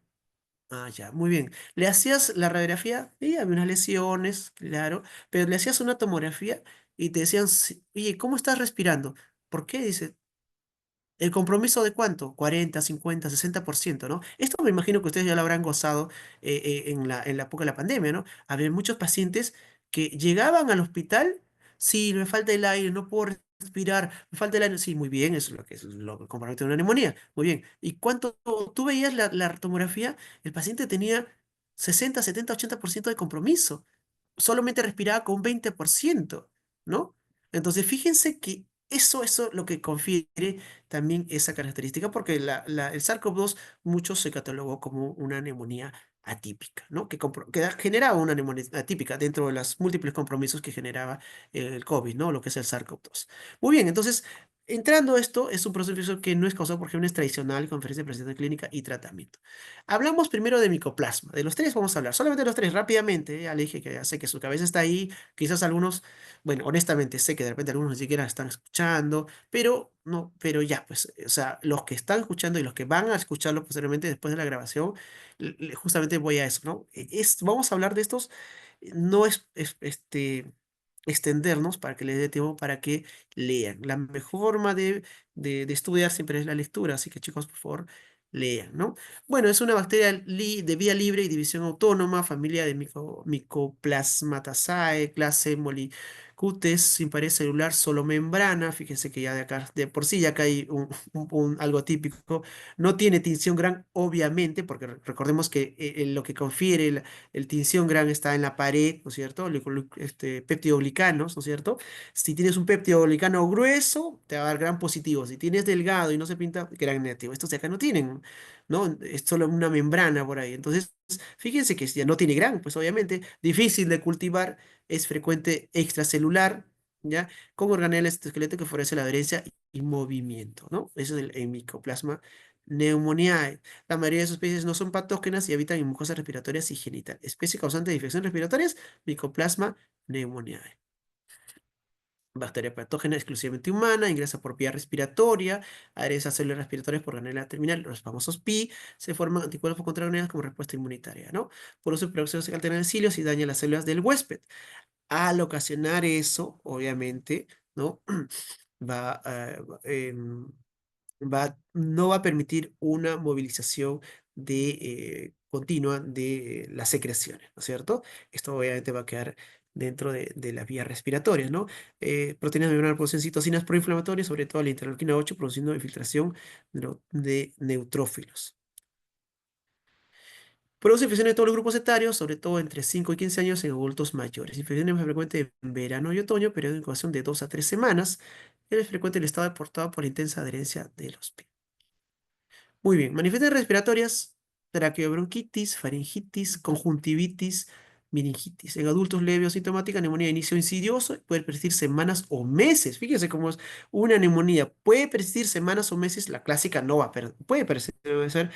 Ah, ya, muy bien. ¿Le hacías la radiografía? Sí, había unas lesiones, claro, pero le hacías una tomografía y te decían, "Sí, oye, ¿cómo estás respirando? ¿Por qué?" Dice, ¿el compromiso de cuánto? 40, 50, 60%, ¿no? Esto me imagino que ustedes ya lo habrán gozado en la época de la pandemia, ¿no? Había muchos pacientes que llegaban al hospital, sí, me falta el aire, no puedo respirar, me falta el aire, sí, muy bien, eso es lo que compromete una neumonía, muy bien. ¿Y cuánto tú veías la tomografía? El paciente tenía 60, 70, 80% de compromiso, solamente respiraba con un 20%, ¿no? Entonces, fíjense que eso lo que confiere también esa característica, porque el SARS-CoV-2 mucho se catalogó como una neumonía atípica, ¿no? Que generaba una neumonía atípica dentro de los múltiples compromisos que generaba el COVID, ¿no? Lo que es el SARS-CoV-2. Muy bien, entonces, entrando a esto, es un proceso que no es causado por genes tradicional, conferencia de presentación clínica y tratamiento. Hablamos primero de micoplasma. De los tres vamos a hablar, solamente de los tres, rápidamente. Ya le dije que ya sé que su cabeza está ahí, quizás algunos, bueno, honestamente sé que de repente algunos ni siquiera están escuchando, pero no, pero ya, pues, o sea, los que están escuchando y los que van a escucharlo posteriormente después de la grabación, justamente voy a eso, ¿no? Vamos a hablar de estos, no extendernos para que les dé tiempo para que lean. La mejor forma de estudiar siempre es la lectura, así que chicos, por favor, lean, ¿no? Bueno, es una bacteria de vía libre y división autónoma, familia de Mycoplasmataceae, clase Molicutes, sin pared celular, solo membrana. Fíjense que ya de acá, de por sí ya acá hay algo típico. No tiene tinción gran, obviamente, porque recordemos que lo que confiere el tinción gran está en la pared, ¿no es cierto? Péptidoglicanos, ¿no es cierto? Si tienes un péptidoglicano grueso, te va a dar gran positivo. Si tienes delgado y no se pinta, gran negativo. Estos de acá no tienen, ¿no? Es solo una membrana por ahí. Entonces, fíjense que si ya no tiene gran, pues obviamente, difícil de cultivar, es frecuente extracelular, ¿ya? Con organelas de esqueleto que favorece la adherencia y movimiento, ¿no? Eso es el Mycoplasma pneumoniae. La mayoría de sus especies no son patógenas y habitan en mucosas respiratorias y genital. Especie causante de infecciones respiratorias, Mycoplasma pneumoniae. Bacteria patógena exclusivamente humana, ingresa por vía respiratoria, adheresa a células respiratorias por organela terminal, los famosos PI, se forman anticuerpos contra organelas como respuesta inmunitaria, ¿no? Por uso de peróxido se alteran en cilios y daña las células del huésped. Al ocasionar eso, obviamente, ¿no? va, no va a permitir una movilización continua de las secreciones, ¿no es cierto? Esto obviamente va a quedar dentro de las vías respiratorias, ¿no? Proteínas membranas producen citocinas proinflamatorias, sobre todo la interleuquina 8, produciendo infiltración de neutrófilos. Produce infecciones de todos los grupos etarios, sobre todo entre 5 y 15 años en adultos mayores. Infecciones más frecuentes en verano y otoño, periodo de incubación de 2 a 3 semanas. Es frecuente el estado deportado por intensa adherencia de los pies. Muy bien, manifestaciones respiratorias, traqueobronquitis, faringitis, conjuntivitis, meningitis. En adultos leve o sintomática, neumonía de inicio insidioso, puede persistir semanas o meses. Fíjese cómo es una neumonía, puede persistir semanas o meses, la clásica no va a puede persistir, debe ser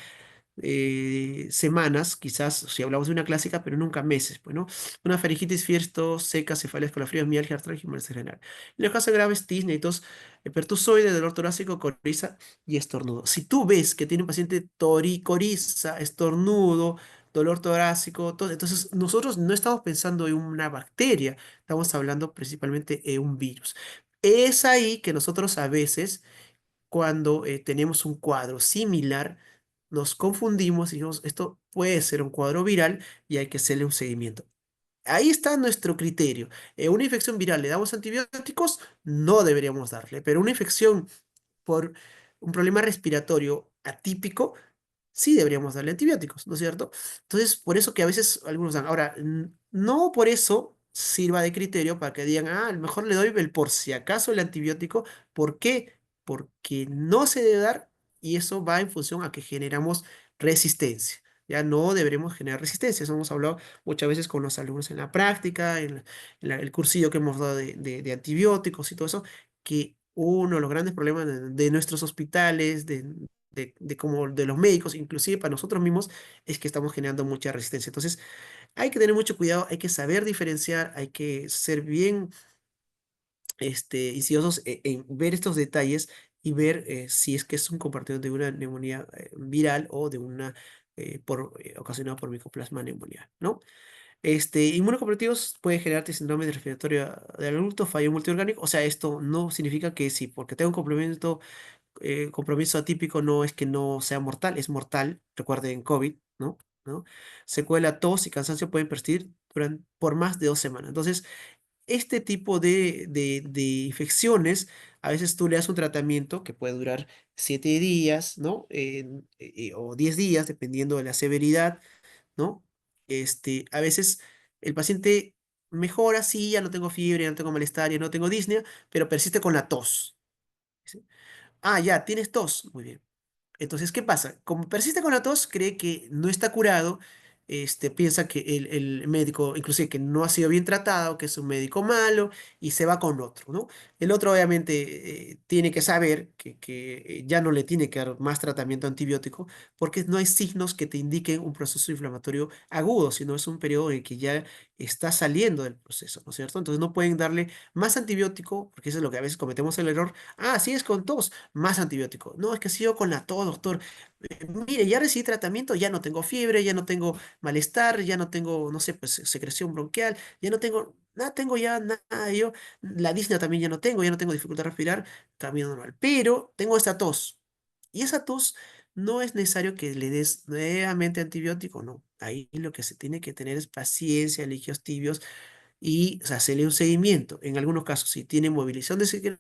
semanas, quizás si hablamos de una clásica, pero nunca meses, pues, ¿no? Una faringitis fiesto, seca, cefaleas con la fría, mialgia, artralgia y molestia general. En los casos graves, tisne y tos, pertusoide, dolor torácico, coriza y estornudo. Si tú ves que tiene un paciente coriza, estornudo, dolor torácico, entonces nosotros no estamos pensando en una bacteria, estamos hablando principalmente de un virus. Es ahí que nosotros a veces cuando tenemos un cuadro similar, nos confundimos y decimos, esto puede ser un cuadro viral y hay que hacerle un seguimiento. Ahí está nuestro criterio. Una infección viral, ¿le damos antibióticos? No deberíamos darle, pero una infección por un problema respiratorio atípico, sí deberíamos darle antibióticos, ¿no es cierto? Entonces, por eso que a veces algunos dan. Ahora, no por eso sirva de criterio para que digan, a lo mejor le doy el por si acaso el antibiótico. ¿Por qué? Porque no se debe dar y eso va en función a que generamos resistencia. Ya no deberemos generar resistencia. Eso hemos hablado muchas veces con los alumnos en la práctica, el cursillo que hemos dado de antibióticos y todo eso, que uno de los grandes problemas de nuestros hospitales, como de los médicos, inclusive para nosotros mismos, es que estamos generando mucha resistencia. Entonces, hay que tener mucho cuidado, hay que saber diferenciar, hay que ser bien incisiosos en ver estos detalles y ver si es que es un compartimento de una neumonía viral o de una ocasionada por Mycoplasma pneumoniae, ¿no? Inmunocomprometidos puede generarte síndrome de respiratorio del adulto, fallo multiorgánico. O sea, esto no significa que si porque tengo un compromiso atípico no es que no sea mortal, es mortal. Recuerden COVID, ¿no? ¿No? Secuela, tos y cansancio pueden persistir por más de 2 semanas. Entonces, este tipo de infecciones, a veces tú le das un tratamiento que puede durar 7 días, ¿no? O 10 días, dependiendo de la severidad, ¿no? A veces el paciente mejora, sí, ya no tengo fiebre, ya no tengo malestar, ya no tengo disnea, pero persiste con la tos. ¿Sí? Ah, ya, tienes tos. Muy bien. Entonces, ¿qué pasa? Como persiste con la tos, cree que no está curado, piensa que el médico, inclusive que no ha sido bien tratado, que es un médico malo, y se va con otro, ¿no? El otro obviamente tiene que saber que ya no le tiene que dar más tratamiento antibiótico, porque no hay signos que te indiquen un proceso inflamatorio agudo, sino es un periodo en que ya está saliendo del proceso, ¿no es cierto? Entonces no pueden darle más antibiótico, porque eso es lo que a veces cometemos el error. Ah, sí es con tos, más antibiótico. No, es que sigo con la tos, doctor. Mire, ya recibí tratamiento, ya no tengo fiebre, ya no tengo malestar, ya no tengo, no sé, pues secreción bronquial, ya no tengo, nada, tengo ya nada. Yo, la disnea también ya no tengo dificultad de respirar, también normal. Pero tengo esta tos. Y esa tos no es necesario que le des nuevamente antibiótico, no. Ahí lo que se tiene que tener es paciencia, líquidos tibios y o sea, hacerle un seguimiento. En algunos casos, si tiene movilización de secreción,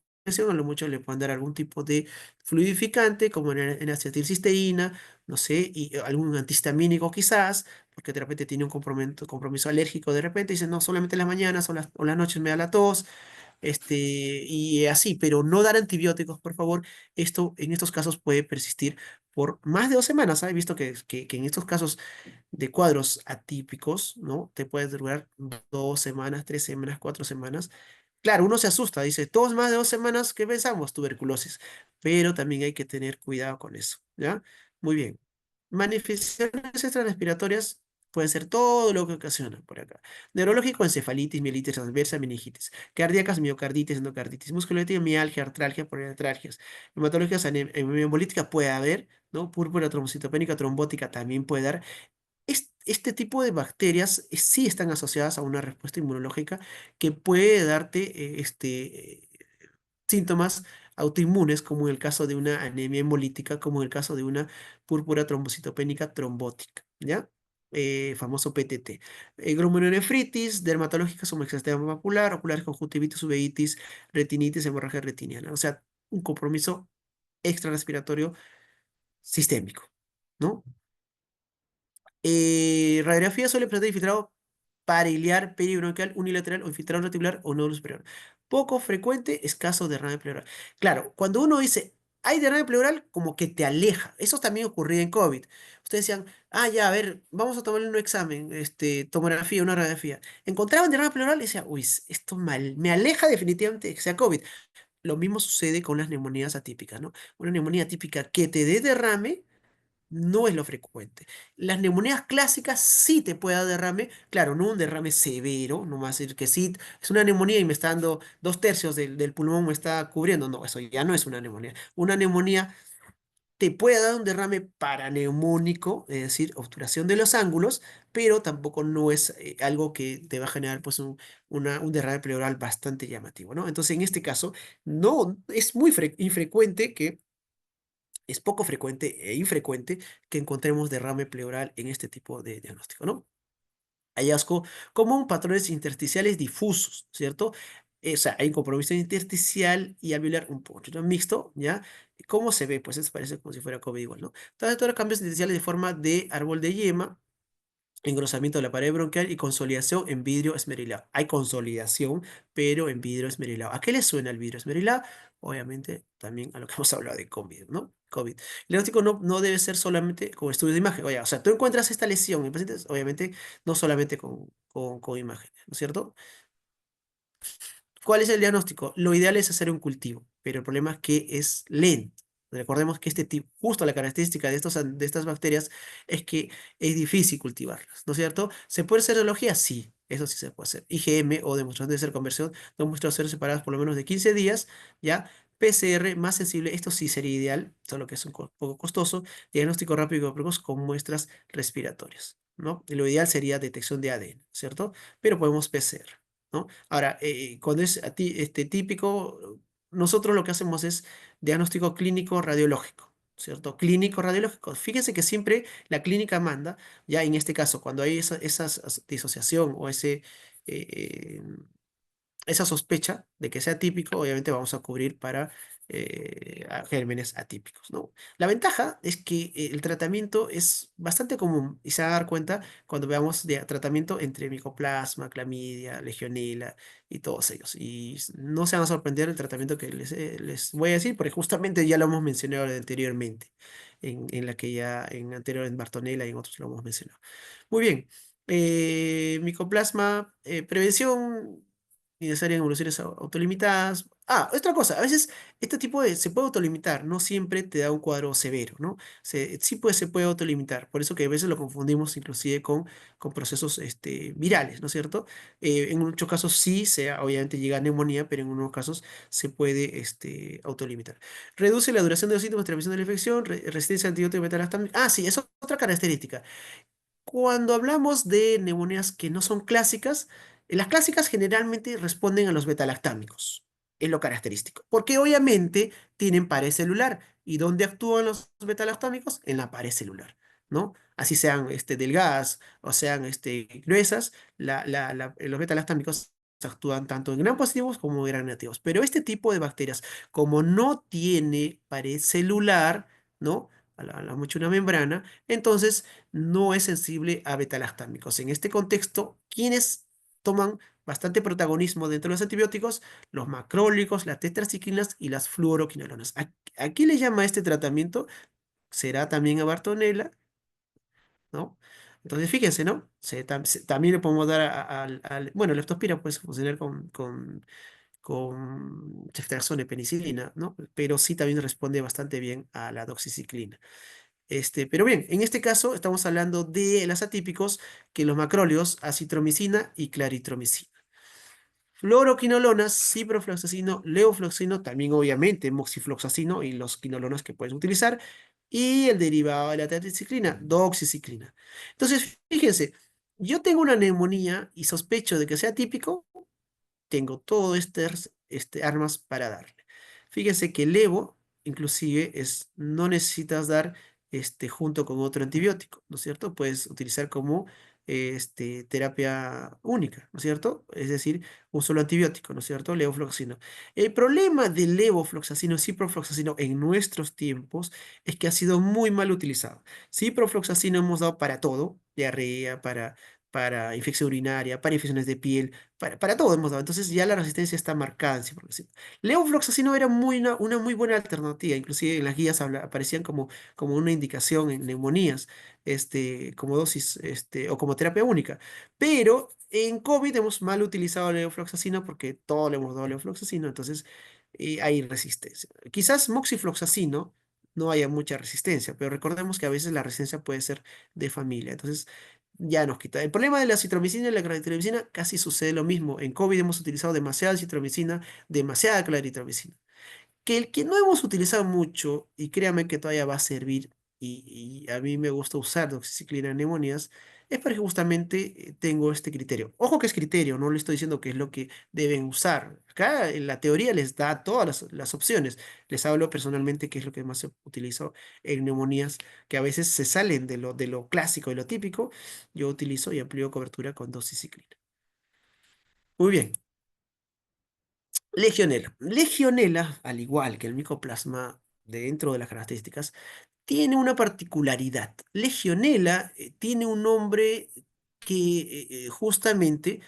a lo mucho le pueden dar algún tipo de fluidificante, como en acetilcisteína, no sé, y algún antihistamínico quizás, porque de repente tiene un compromiso alérgico, de repente dice, no, solamente en las mañanas o las noches me da la tos, y así, pero no dar antibióticos, por favor. Esto en estos casos puede persistir por más de 2 semanas. He visto que en estos casos de cuadros atípicos, ¿no? Te puede durar 2 semanas, 3 semanas, 4 semanas. Claro, uno se asusta, dice, todos más de 2 semanas, ¿qué pensamos? Tuberculosis. Pero también hay que tener cuidado con eso, ¿ya? Muy bien. Manifestaciones extrarrespiratorias pueden ser todo lo que ocasiona por acá. Neurológico, encefalitis, mielitis transversa, meningitis. Cardíacas, miocarditis, endocarditis. Musculoesquelética, mialgia, artralgia, poliartralgias. Hematológicas, anemia hemolítica puede haber, ¿no? Púrpura trombocitopénica, trombótica también puede dar. Este tipo de bacterias sí están asociadas a una respuesta inmunológica que puede darte síntomas autoinmunes, como en el caso de una anemia hemolítica, como en el caso de una púrpura trombocitopénica trombótica, ¿ya? Famoso PTT. Glomerulonefritis, dermatológicas como exantema macular, oculares, conjuntivitis, uveitis, retinitis, hemorragia retiniana. O sea, un compromiso extrarrespiratorio sistémico, ¿no? Radiografía suele presentar infiltrado pariliar, peribronquial, unilateral o infiltrado reticular o nódulo superior. Poco frecuente, escaso derrame pleural. Claro, cuando uno dice hay derrame pleural, como que te aleja. Eso también ocurría en COVID. Ustedes decían, ah, ya, a ver, vamos a tomarle un examen, tomografía, una radiografía. Encontraban derrame pleural y decía, uy, esto mal, me aleja definitivamente de que sea COVID. Lo mismo sucede con las neumonías atípicas, ¿no? Una neumonía típica que te dé derrame no es lo frecuente. Las neumonías clásicas sí te puede dar derrame, claro, no un derrame severo, no va a decir que sí, es una neumonía y me está dando 2/3 del pulmón me está cubriendo, no, eso ya no es una neumonía. Una neumonía te puede dar un derrame paraneumónico, es decir, obturación de los ángulos, pero tampoco no es algo que te va a generar pues un derrame pleural bastante llamativo, ¿no? Entonces, en este caso, no, es muy infrecuente que es poco frecuente e infrecuente que encontremos derrame pleural en este tipo de diagnóstico, ¿no? Hallazgo común, patrones intersticiales difusos, ¿cierto? O sea, hay un compromiso intersticial y alveolar un poquito mixto, ¿ya? ¿Cómo se ve? Pues eso parece como si fuera COVID igual, ¿no? Entonces, todos los cambios intersticiales de forma de árbol de yema, engrosamiento de la pared bronquial y consolidación en vidrio esmerilado. Hay consolidación, pero en vidrio esmerilado. ¿A qué le suena el vidrio esmerilado? Obviamente también a lo que hemos hablado de COVID, ¿no? COVID. El diagnóstico no debe ser solamente con estudio de imagen. Oye, o sea, tú encuentras esta lesión en pacientes, obviamente no solamente con imágenes, ¿no es cierto? ¿Cuál es el diagnóstico? Lo ideal es hacer un cultivo, pero el problema es que es lento. Recordemos que este tipo, justo la característica de estas bacterias es que es difícil cultivarlas, ¿no es cierto? ¿Se puede hacer serología? Sí, eso sí se puede hacer. IgM o demostración de ser conversión, demostrado ser separadas por lo menos de 15 días, ¿ya? PCR más sensible, esto sí sería ideal, solo que es un poco costoso. Diagnóstico rápido y precoz con muestras respiratorias, ¿no? Y lo ideal sería detección de ADN, ¿cierto? Pero podemos PCR. ¿No? Ahora, cuando es típico, nosotros lo que hacemos es diagnóstico clínico radiológico, ¿cierto? Clínico radiológico. Fíjense que siempre la clínica manda, ya en este caso, cuando hay esa disociación o eh, esa sospecha de que sea típico, obviamente vamos a cubrir para a gérmenes atípicos, ¿no? La ventaja es que el tratamiento es bastante común y se va a dar cuenta cuando veamos de tratamiento entre micoplasma, clamidia, legionela y todos ellos. Y no se van a sorprender el tratamiento que les voy a decir, porque justamente ya lo hemos mencionado anteriormente, en la que ya en anterior en Bartonella y en otros lo hemos mencionado. Muy bien. Micoplasma, prevención innecesaria en evoluciones autolimitadas. Ah, otra cosa, a veces este tipo se puede autolimitar, no siempre te da un cuadro severo, ¿no? Sí pues, se puede autolimitar, por eso que a veces lo confundimos inclusive con procesos virales, ¿no es cierto? En muchos casos sí, obviamente llega a neumonía, pero en unos casos se puede autolimitar. Reduce la duración de los síntomas de transmisión de la infección, resistencia a antibióticos beta-lactam. Ah, sí, eso es otra característica. Cuando hablamos de neumonías que no son clásicas, las clásicas generalmente responden a los betalactámicos, es lo característico, porque obviamente tienen pared celular. ¿Y dónde actúan los betalactámicos? En la pared celular, ¿no? Así sean delgadas o sean gruesas, los betalactámicos actúan tanto en gram positivos como en gram negativos. Pero este tipo de bacterias, como no tiene pared celular, ¿no? Mucho una membrana, entonces no es sensible a betalactámicos. En este contexto, quienes toman bastante protagonismo dentro de los antibióticos, los macrólicos, las tetraciclinas y las fluoroquinolonas. ¿A qué le llama este tratamiento? Será también a Bartonella, ¿no? Entonces, fíjense, ¿no? También le podemos dar bueno, leptospira puede funcionar con ceftriaxona y penicilina, ¿no? Pero sí también responde bastante bien a la doxiciclina. Pero bien, en este caso estamos hablando de las atípicos, que los macróleos, acitromicina y claritromicina. Fluoroquinolonas, ciprofloxacino, levofloxacino, también obviamente moxifloxacino y los quinolonas que puedes utilizar, y el derivado de la tetraciclina, doxiciclina. Entonces, fíjense, yo tengo una neumonía y sospecho de que sea típico, tengo todo armas para darle. Fíjense que el levo, inclusive, no necesitas dar junto con otro antibiótico, ¿no es cierto? Puedes utilizar como terapia única, ¿no es cierto? Es decir, un solo antibiótico, ¿no es cierto? Levofloxacino. El problema del levofloxacino, ciprofloxacino en nuestros tiempos es que ha sido muy mal utilizado. Ciprofloxacino hemos dado para todo, diarrea, para infección urinaria, para infecciones de piel, para todo hemos dado. Entonces ya la resistencia está marcada en ciprofloxacino. Levofloxacino era una muy buena alternativa, inclusive en las guías aparecían como una indicación en neumonías, como dosis, o como terapia única. Pero en COVID hemos mal utilizado la levofloxacina porque todo le hemos dado levofloxacina, entonces hay resistencia. Quizás moxifloxacino no haya mucha resistencia, pero recordemos que a veces la resistencia puede ser de familia, entonces ya nos quita. El problema de la citromicina y la claritromicina casi sucede lo mismo. En COVID hemos utilizado demasiada citromicina, demasiada claritromicina. Que el que no hemos utilizado mucho, y créame que todavía va a servir, y a mí me gusta usar doxiciclina en neumonías, es porque justamente tengo este criterio. Ojo que es criterio, no le estoy diciendo que es lo que deben usar. Acá en la teoría les da todas las opciones. Les hablo personalmente que es lo que más utilizo en neumonías, que a veces se salen de lo clásico y lo típico. Yo utilizo y amplío cobertura con doxiciclina. Muy bien. Legionela. Legionela, al igual que el micoplasma dentro de las características, tiene una particularidad. Legionela tiene un nombre que justamente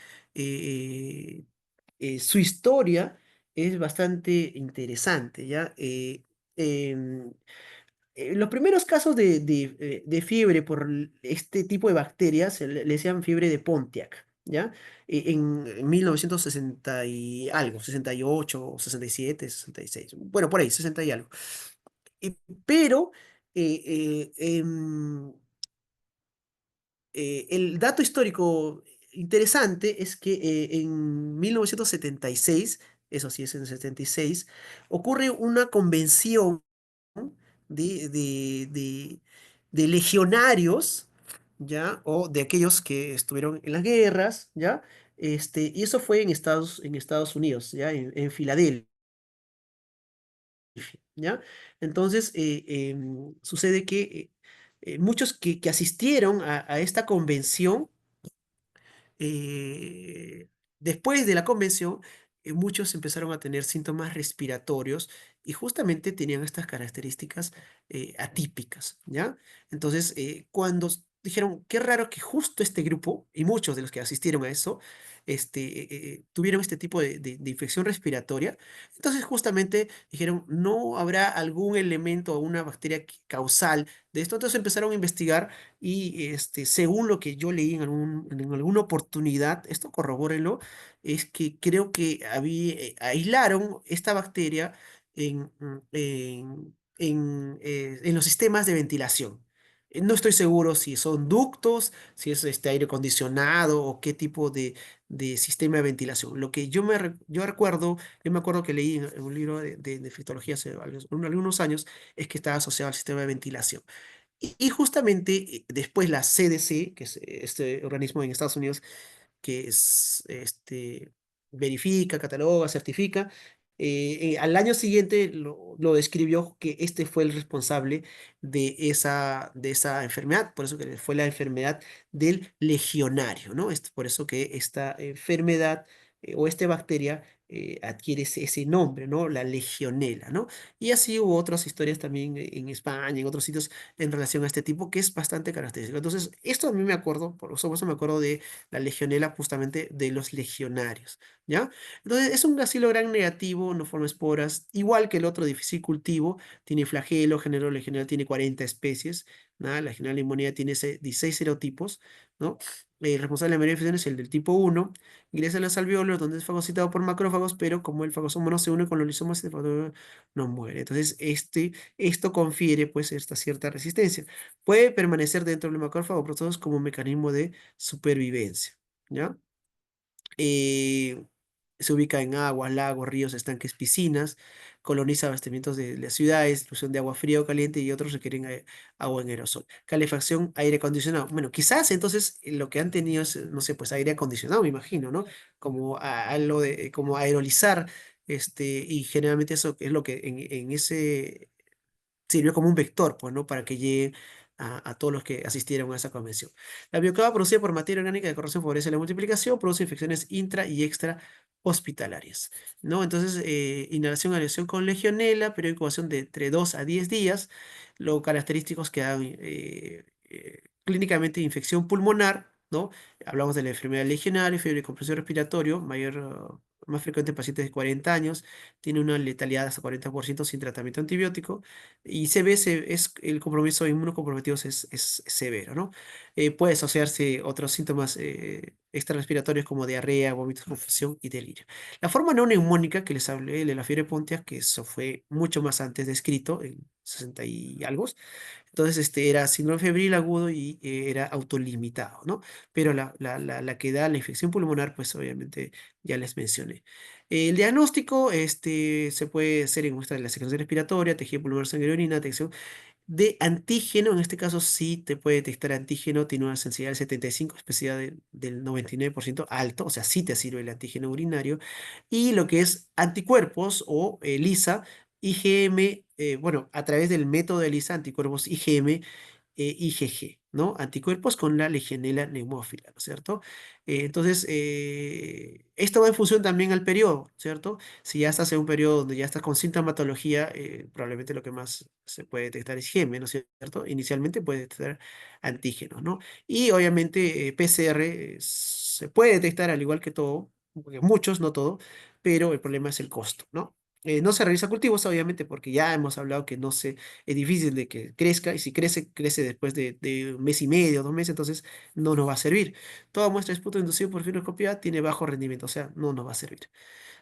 su historia es bastante interesante, ¿ya? Los primeros casos de fiebre por este tipo de bacterias le decían fiebre de Pontiac, ¿ya? En 1960 y algo, 68, 67, 66, bueno, por ahí, 60 y algo. Eh, pero el dato histórico interesante es que en 1976, eso sí es en 76, ocurre una convención de, de, de- de legionarios, ¿ya? O de aquellos que estuvieron en las guerras, ¿ya? Y eso fue en Estados Unidos, ¿ya? En Filadelfia. ¿Ya? Entonces, sucede que muchos que asistieron a esta convención, eh, después de la convención, muchos empezaron a tener síntomas respiratorios y justamente tenían estas características atípicas, ¿ya? Entonces, cuando dijeron, qué raro que justo este grupo, y muchos de los que asistieron a eso, tuvieron este tipo de infección respiratoria, entonces justamente dijeron, ¿no habrá algún elemento o una bacteria causal de esto? Entonces empezaron a investigar y según lo que yo leí en alguna oportunidad, esto corrobórenlo, es que creo que aislaron esta bacteria en los sistemas de ventilación. No estoy seguro si son ductos, si es aire acondicionado o qué tipo de sistema de ventilación. Lo que yo me acuerdo que leí en un libro de fitología hace algunos años, es que estaba asociado al sistema de ventilación. Y justamente después la CDC, que es este organismo en Estados Unidos que verifica, cataloga, certifica, al año siguiente lo describió que este fue el responsable de esa enfermedad, por eso que fue la enfermedad del legionario, ¿no? Es por eso que esta enfermedad o esta bacteria adquiere ese nombre, ¿no? La legionela, ¿no? Y así hubo otras historias también en España, en otros sitios en relación a este tipo, que es bastante característico. Entonces, esto a mí me acuerdo, por eso me acuerdo de la legionela justamente de los legionarios, ¿ya? Entonces, es un bacilo gran negativo, no forma esporas, igual que el otro difícil cultivo, tiene flagelo, género legionela tiene 40 especies, ¿no? La legionela pneumonia tiene 16 serotipos, ¿no? El responsable de la mayoría de infecciones es el del tipo 1, ingresa a los alveolos donde es fagocitado por macrófagos, pero como el fagosoma no se une con los lisomas, no muere. Entonces, esto confiere pues esta cierta resistencia. Puede permanecer dentro del macrófago protozoos como un mecanismo de supervivencia, ¿ya? eh, Se ubica en aguas, lagos, ríos, estanques, piscinas, coloniza abastecimientos de las ciudades, distribución de agua fría o caliente y otros requieren agua en aerosol. Calefacción, aire acondicionado. Bueno, quizás entonces lo que han tenido es, no sé, pues aire acondicionado, me imagino, ¿no? Como aerolizar Y generalmente eso es lo que en ese sirvió como un vector, pues, ¿no? Para que llegue a todos los que asistieron a esa convención. La biocava producida por materia orgánica de corrosión favorece la multiplicación, produce infecciones intra y extra hospitalarias, ¿no? Entonces, inhalación, aleación con legionela, periodo de incubación de entre 2 a 10 días, los característicos que dan clínicamente infección pulmonar, ¿no? Hablamos de la enfermedad legionaria, fiebre y compresión respiratorio, más frecuente en pacientes de 40 años, tiene una letalidad de hasta 40% sin tratamiento antibiótico, y el compromiso inmunocomprometido es severo, ¿no? Puede asociarse otros síntomas extrarrespiratorios como diarrea, vómitos, confusión y delirio. La forma no neumónica que les hablé de la fiebre pontia, que eso fue mucho más antes descrito, en 60 y algo, entonces, era síndrome febril agudo y era autolimitado, ¿no? Pero la que da la infección pulmonar, pues obviamente ya les mencioné. El diagnóstico, se puede hacer en muestra de la secreción respiratoria, tejido pulmonar, sangre y orina, detección de antígeno. En este caso sí te puede detectar antígeno, tiene una sensibilidad del 75, especialidad del 99% alto, o sea, sí te sirve el antígeno urinario. Y lo que es anticuerpos o ELISA, IgM, bueno, a través del método de ELISA, anticuerpos IgM, IgG, ¿no? Anticuerpos con la Legionella pneumófila, ¿no es cierto? Entonces, esto va en función también al periodo, ¿cierto? Si ya estás en un periodo donde ya estás con sintomatología, probablemente lo que más se puede detectar es IgM, ¿no es cierto? Inicialmente puede detectar antígenos, ¿no? Y obviamente PCR se puede detectar al igual que todo, porque muchos, no todo, pero el problema es el costo, ¿no? No se realiza cultivos, obviamente, porque ya hemos hablado que no se, es difícil de que crezca, y si crece, crece después de un mes y medio, 2 meses, entonces no nos va a servir. Toda muestra de esputo inducido por fibroscopía tiene bajo rendimiento, o sea, no nos va a servir,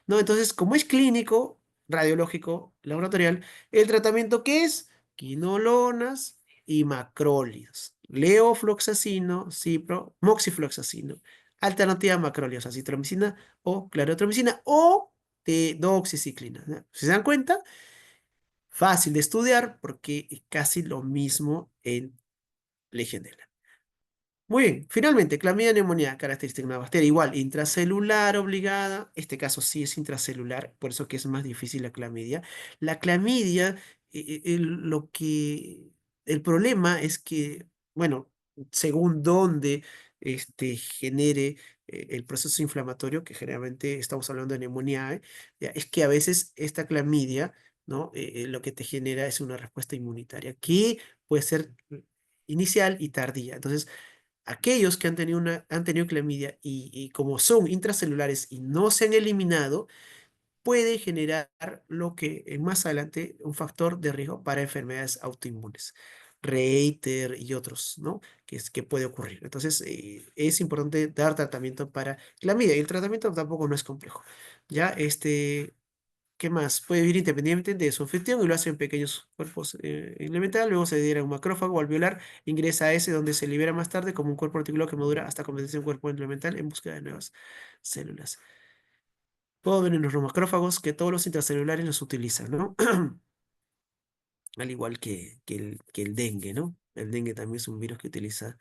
¿no? Entonces, como es clínico, radiológico, laboratorial, el tratamiento que es quinolonas y macrólidos, leofloxacino, cipro, moxifloxacino, alternativa a macrólidos, acitromicina o clarotromicina o de doxiciclina, ¿no? Si se dan cuenta, fácil de estudiar porque es casi lo mismo en Legionella. Muy bien, finalmente, clamidia neumonía, característica de una bacteria igual, intracelular obligada, este caso sí es intracelular, por eso que es más difícil la clamidia. La clamidia, el problema es que, bueno, según dónde genere el proceso inflamatorio, que generalmente estamos hablando de neumonía, ya, es que a veces esta clamidia, ¿no? Lo que te genera es una respuesta inmunitaria, que puede ser inicial y tardía. Entonces, aquellos que han tenido clamidia y como son intracelulares y no se han eliminado, puede generar lo que más adelante un factor de riesgo para enfermedades autoinmunes, Reiter y otros, ¿no? Que puede ocurrir. Entonces, es importante dar tratamiento para clamidia y el tratamiento tampoco no es complejo. Ya, ¿qué más? Puede vivir independientemente de su anfitrión y lo hace en pequeños cuerpos elementales. Luego se adhiere a un macrófago alveolar, ingresa a ese donde se libera más tarde como un cuerpo articulado que madura hasta convertirse en un cuerpo elemental en búsqueda de nuevas células. Puedo ver en los macrófagos que todos los intracelulares los utilizan, ¿no? Al igual que el dengue, ¿no? El dengue también es un virus que utiliza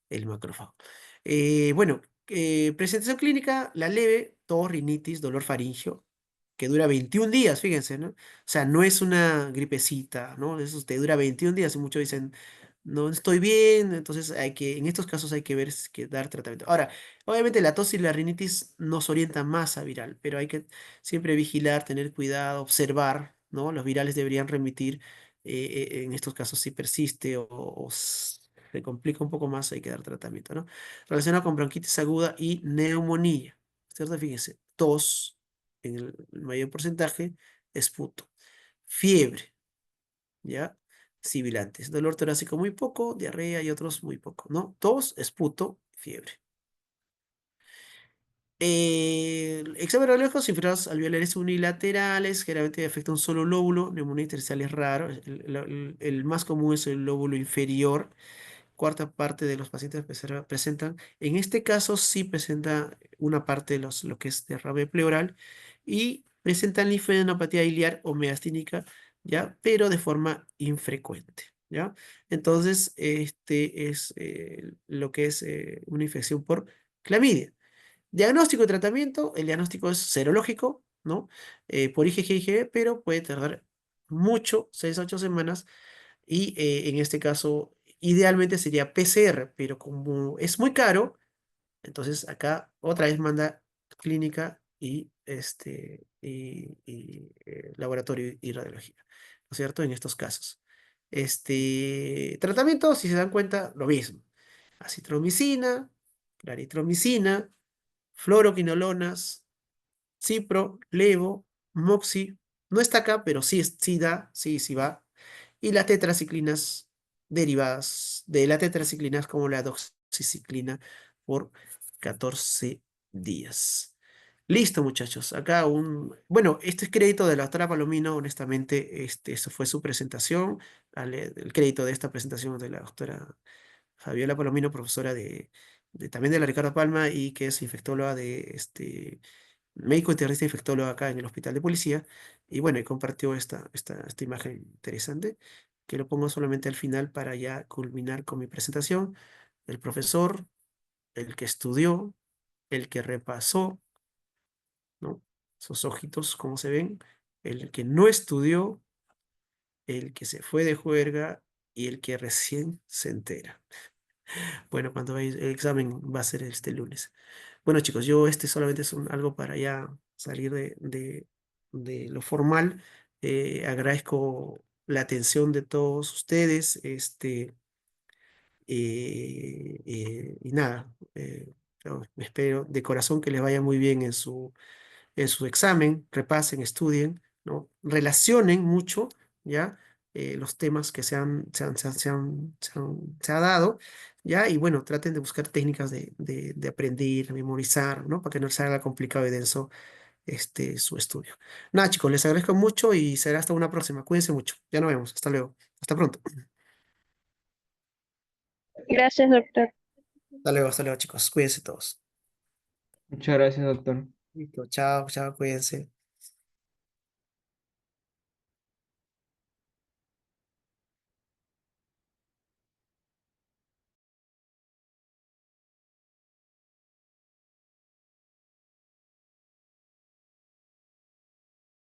el macrófago. Bueno, presentación clínica, la leve, tos, rinitis, dolor faríngeo, que dura 21 días, fíjense, ¿no? O sea, no es una gripecita, ¿no? Eso te dura 21 días y muchos dicen, no estoy bien, entonces en estos casos hay que ver, que dar tratamiento. Ahora, obviamente la tos y la rinitis nos orientan más a viral, pero hay que siempre vigilar, tener cuidado, observar, ¿no? Los virales deberían remitir, en estos casos si persiste se complica un poco más, hay que dar tratamiento, ¿no? Relacionado con bronquitis aguda y neumonía, ¿cierto? Fíjense, tos en el mayor porcentaje, esputo, fiebre, ¿ya? Sibilantes, dolor torácico muy poco, diarrea y otros muy poco, ¿no? Tos, esputo, fiebre. El examen radiológico, cifrados alveolares unilaterales, generalmente afecta un solo lóbulo, neumonía intersticial es raro, el más común es el lóbulo inferior. Cuarta parte de los pacientes presentan, en este caso sí presenta una parte de lo que es derrame pleural y presentan linfadenopatía iliar o miastínica, ¿ya? Pero de forma infrecuente, ¿ya? Entonces, este es lo que es una infección por clamidia. Diagnóstico y tratamiento, el diagnóstico es serológico, ¿no? Por IgG, pero puede tardar mucho, 6 a 8 semanas, y en este caso, idealmente sería PCR, pero como es muy caro, entonces acá otra vez manda clínica y laboratorio y radiología, ¿no es cierto? En estos casos. Tratamiento, si se dan cuenta, lo mismo. Acitromicina, claritromicina, fluoroquinolonas, cipro, levo, moxi. No está acá, pero sí, sí da, sí, sí va. Y las tetraciclinas derivadas de la tetraciclina como la doxiciclina por 14 días. Listo, muchachos. Acá Bueno, este es crédito de la doctora Palomino, honestamente, eso fue su presentación. El crédito de esta presentación de la doctora Fabiola Palomino, profesora también de la Ricardo Palma y que es infectóloga médico internista infectólogo acá en el Hospital de Policía. Y bueno, y compartió esta imagen interesante, que lo pongo solamente al final para ya culminar con mi presentación. El profesor, el que estudió, el que repasó, ¿no? Sus ojitos, como se ven, el que no estudió, el que se fue de juerga y el que recién se entera. Bueno, cuando veis el examen va a ser este lunes. Bueno, chicos, yo solamente es algo para ya salir de lo formal. Agradezco la atención de todos ustedes. Y nada, yo espero de corazón que les vaya muy bien en su examen, repasen, estudien, ¿no? Relacionen mucho, ¿ya? Los temas que se ha dado, ¿ya? Y bueno, traten de buscar técnicas de aprender, memorizar, ¿no? Para que no les haga complicado y denso su estudio. Nada, chicos, les agradezco mucho y será hasta una próxima. Cuídense mucho. Ya nos vemos. Hasta luego. Hasta pronto. Gracias, doctor. Hasta luego, chicos. Cuídense todos. Muchas gracias, doctor. Listo. Chao, chao, cuídense.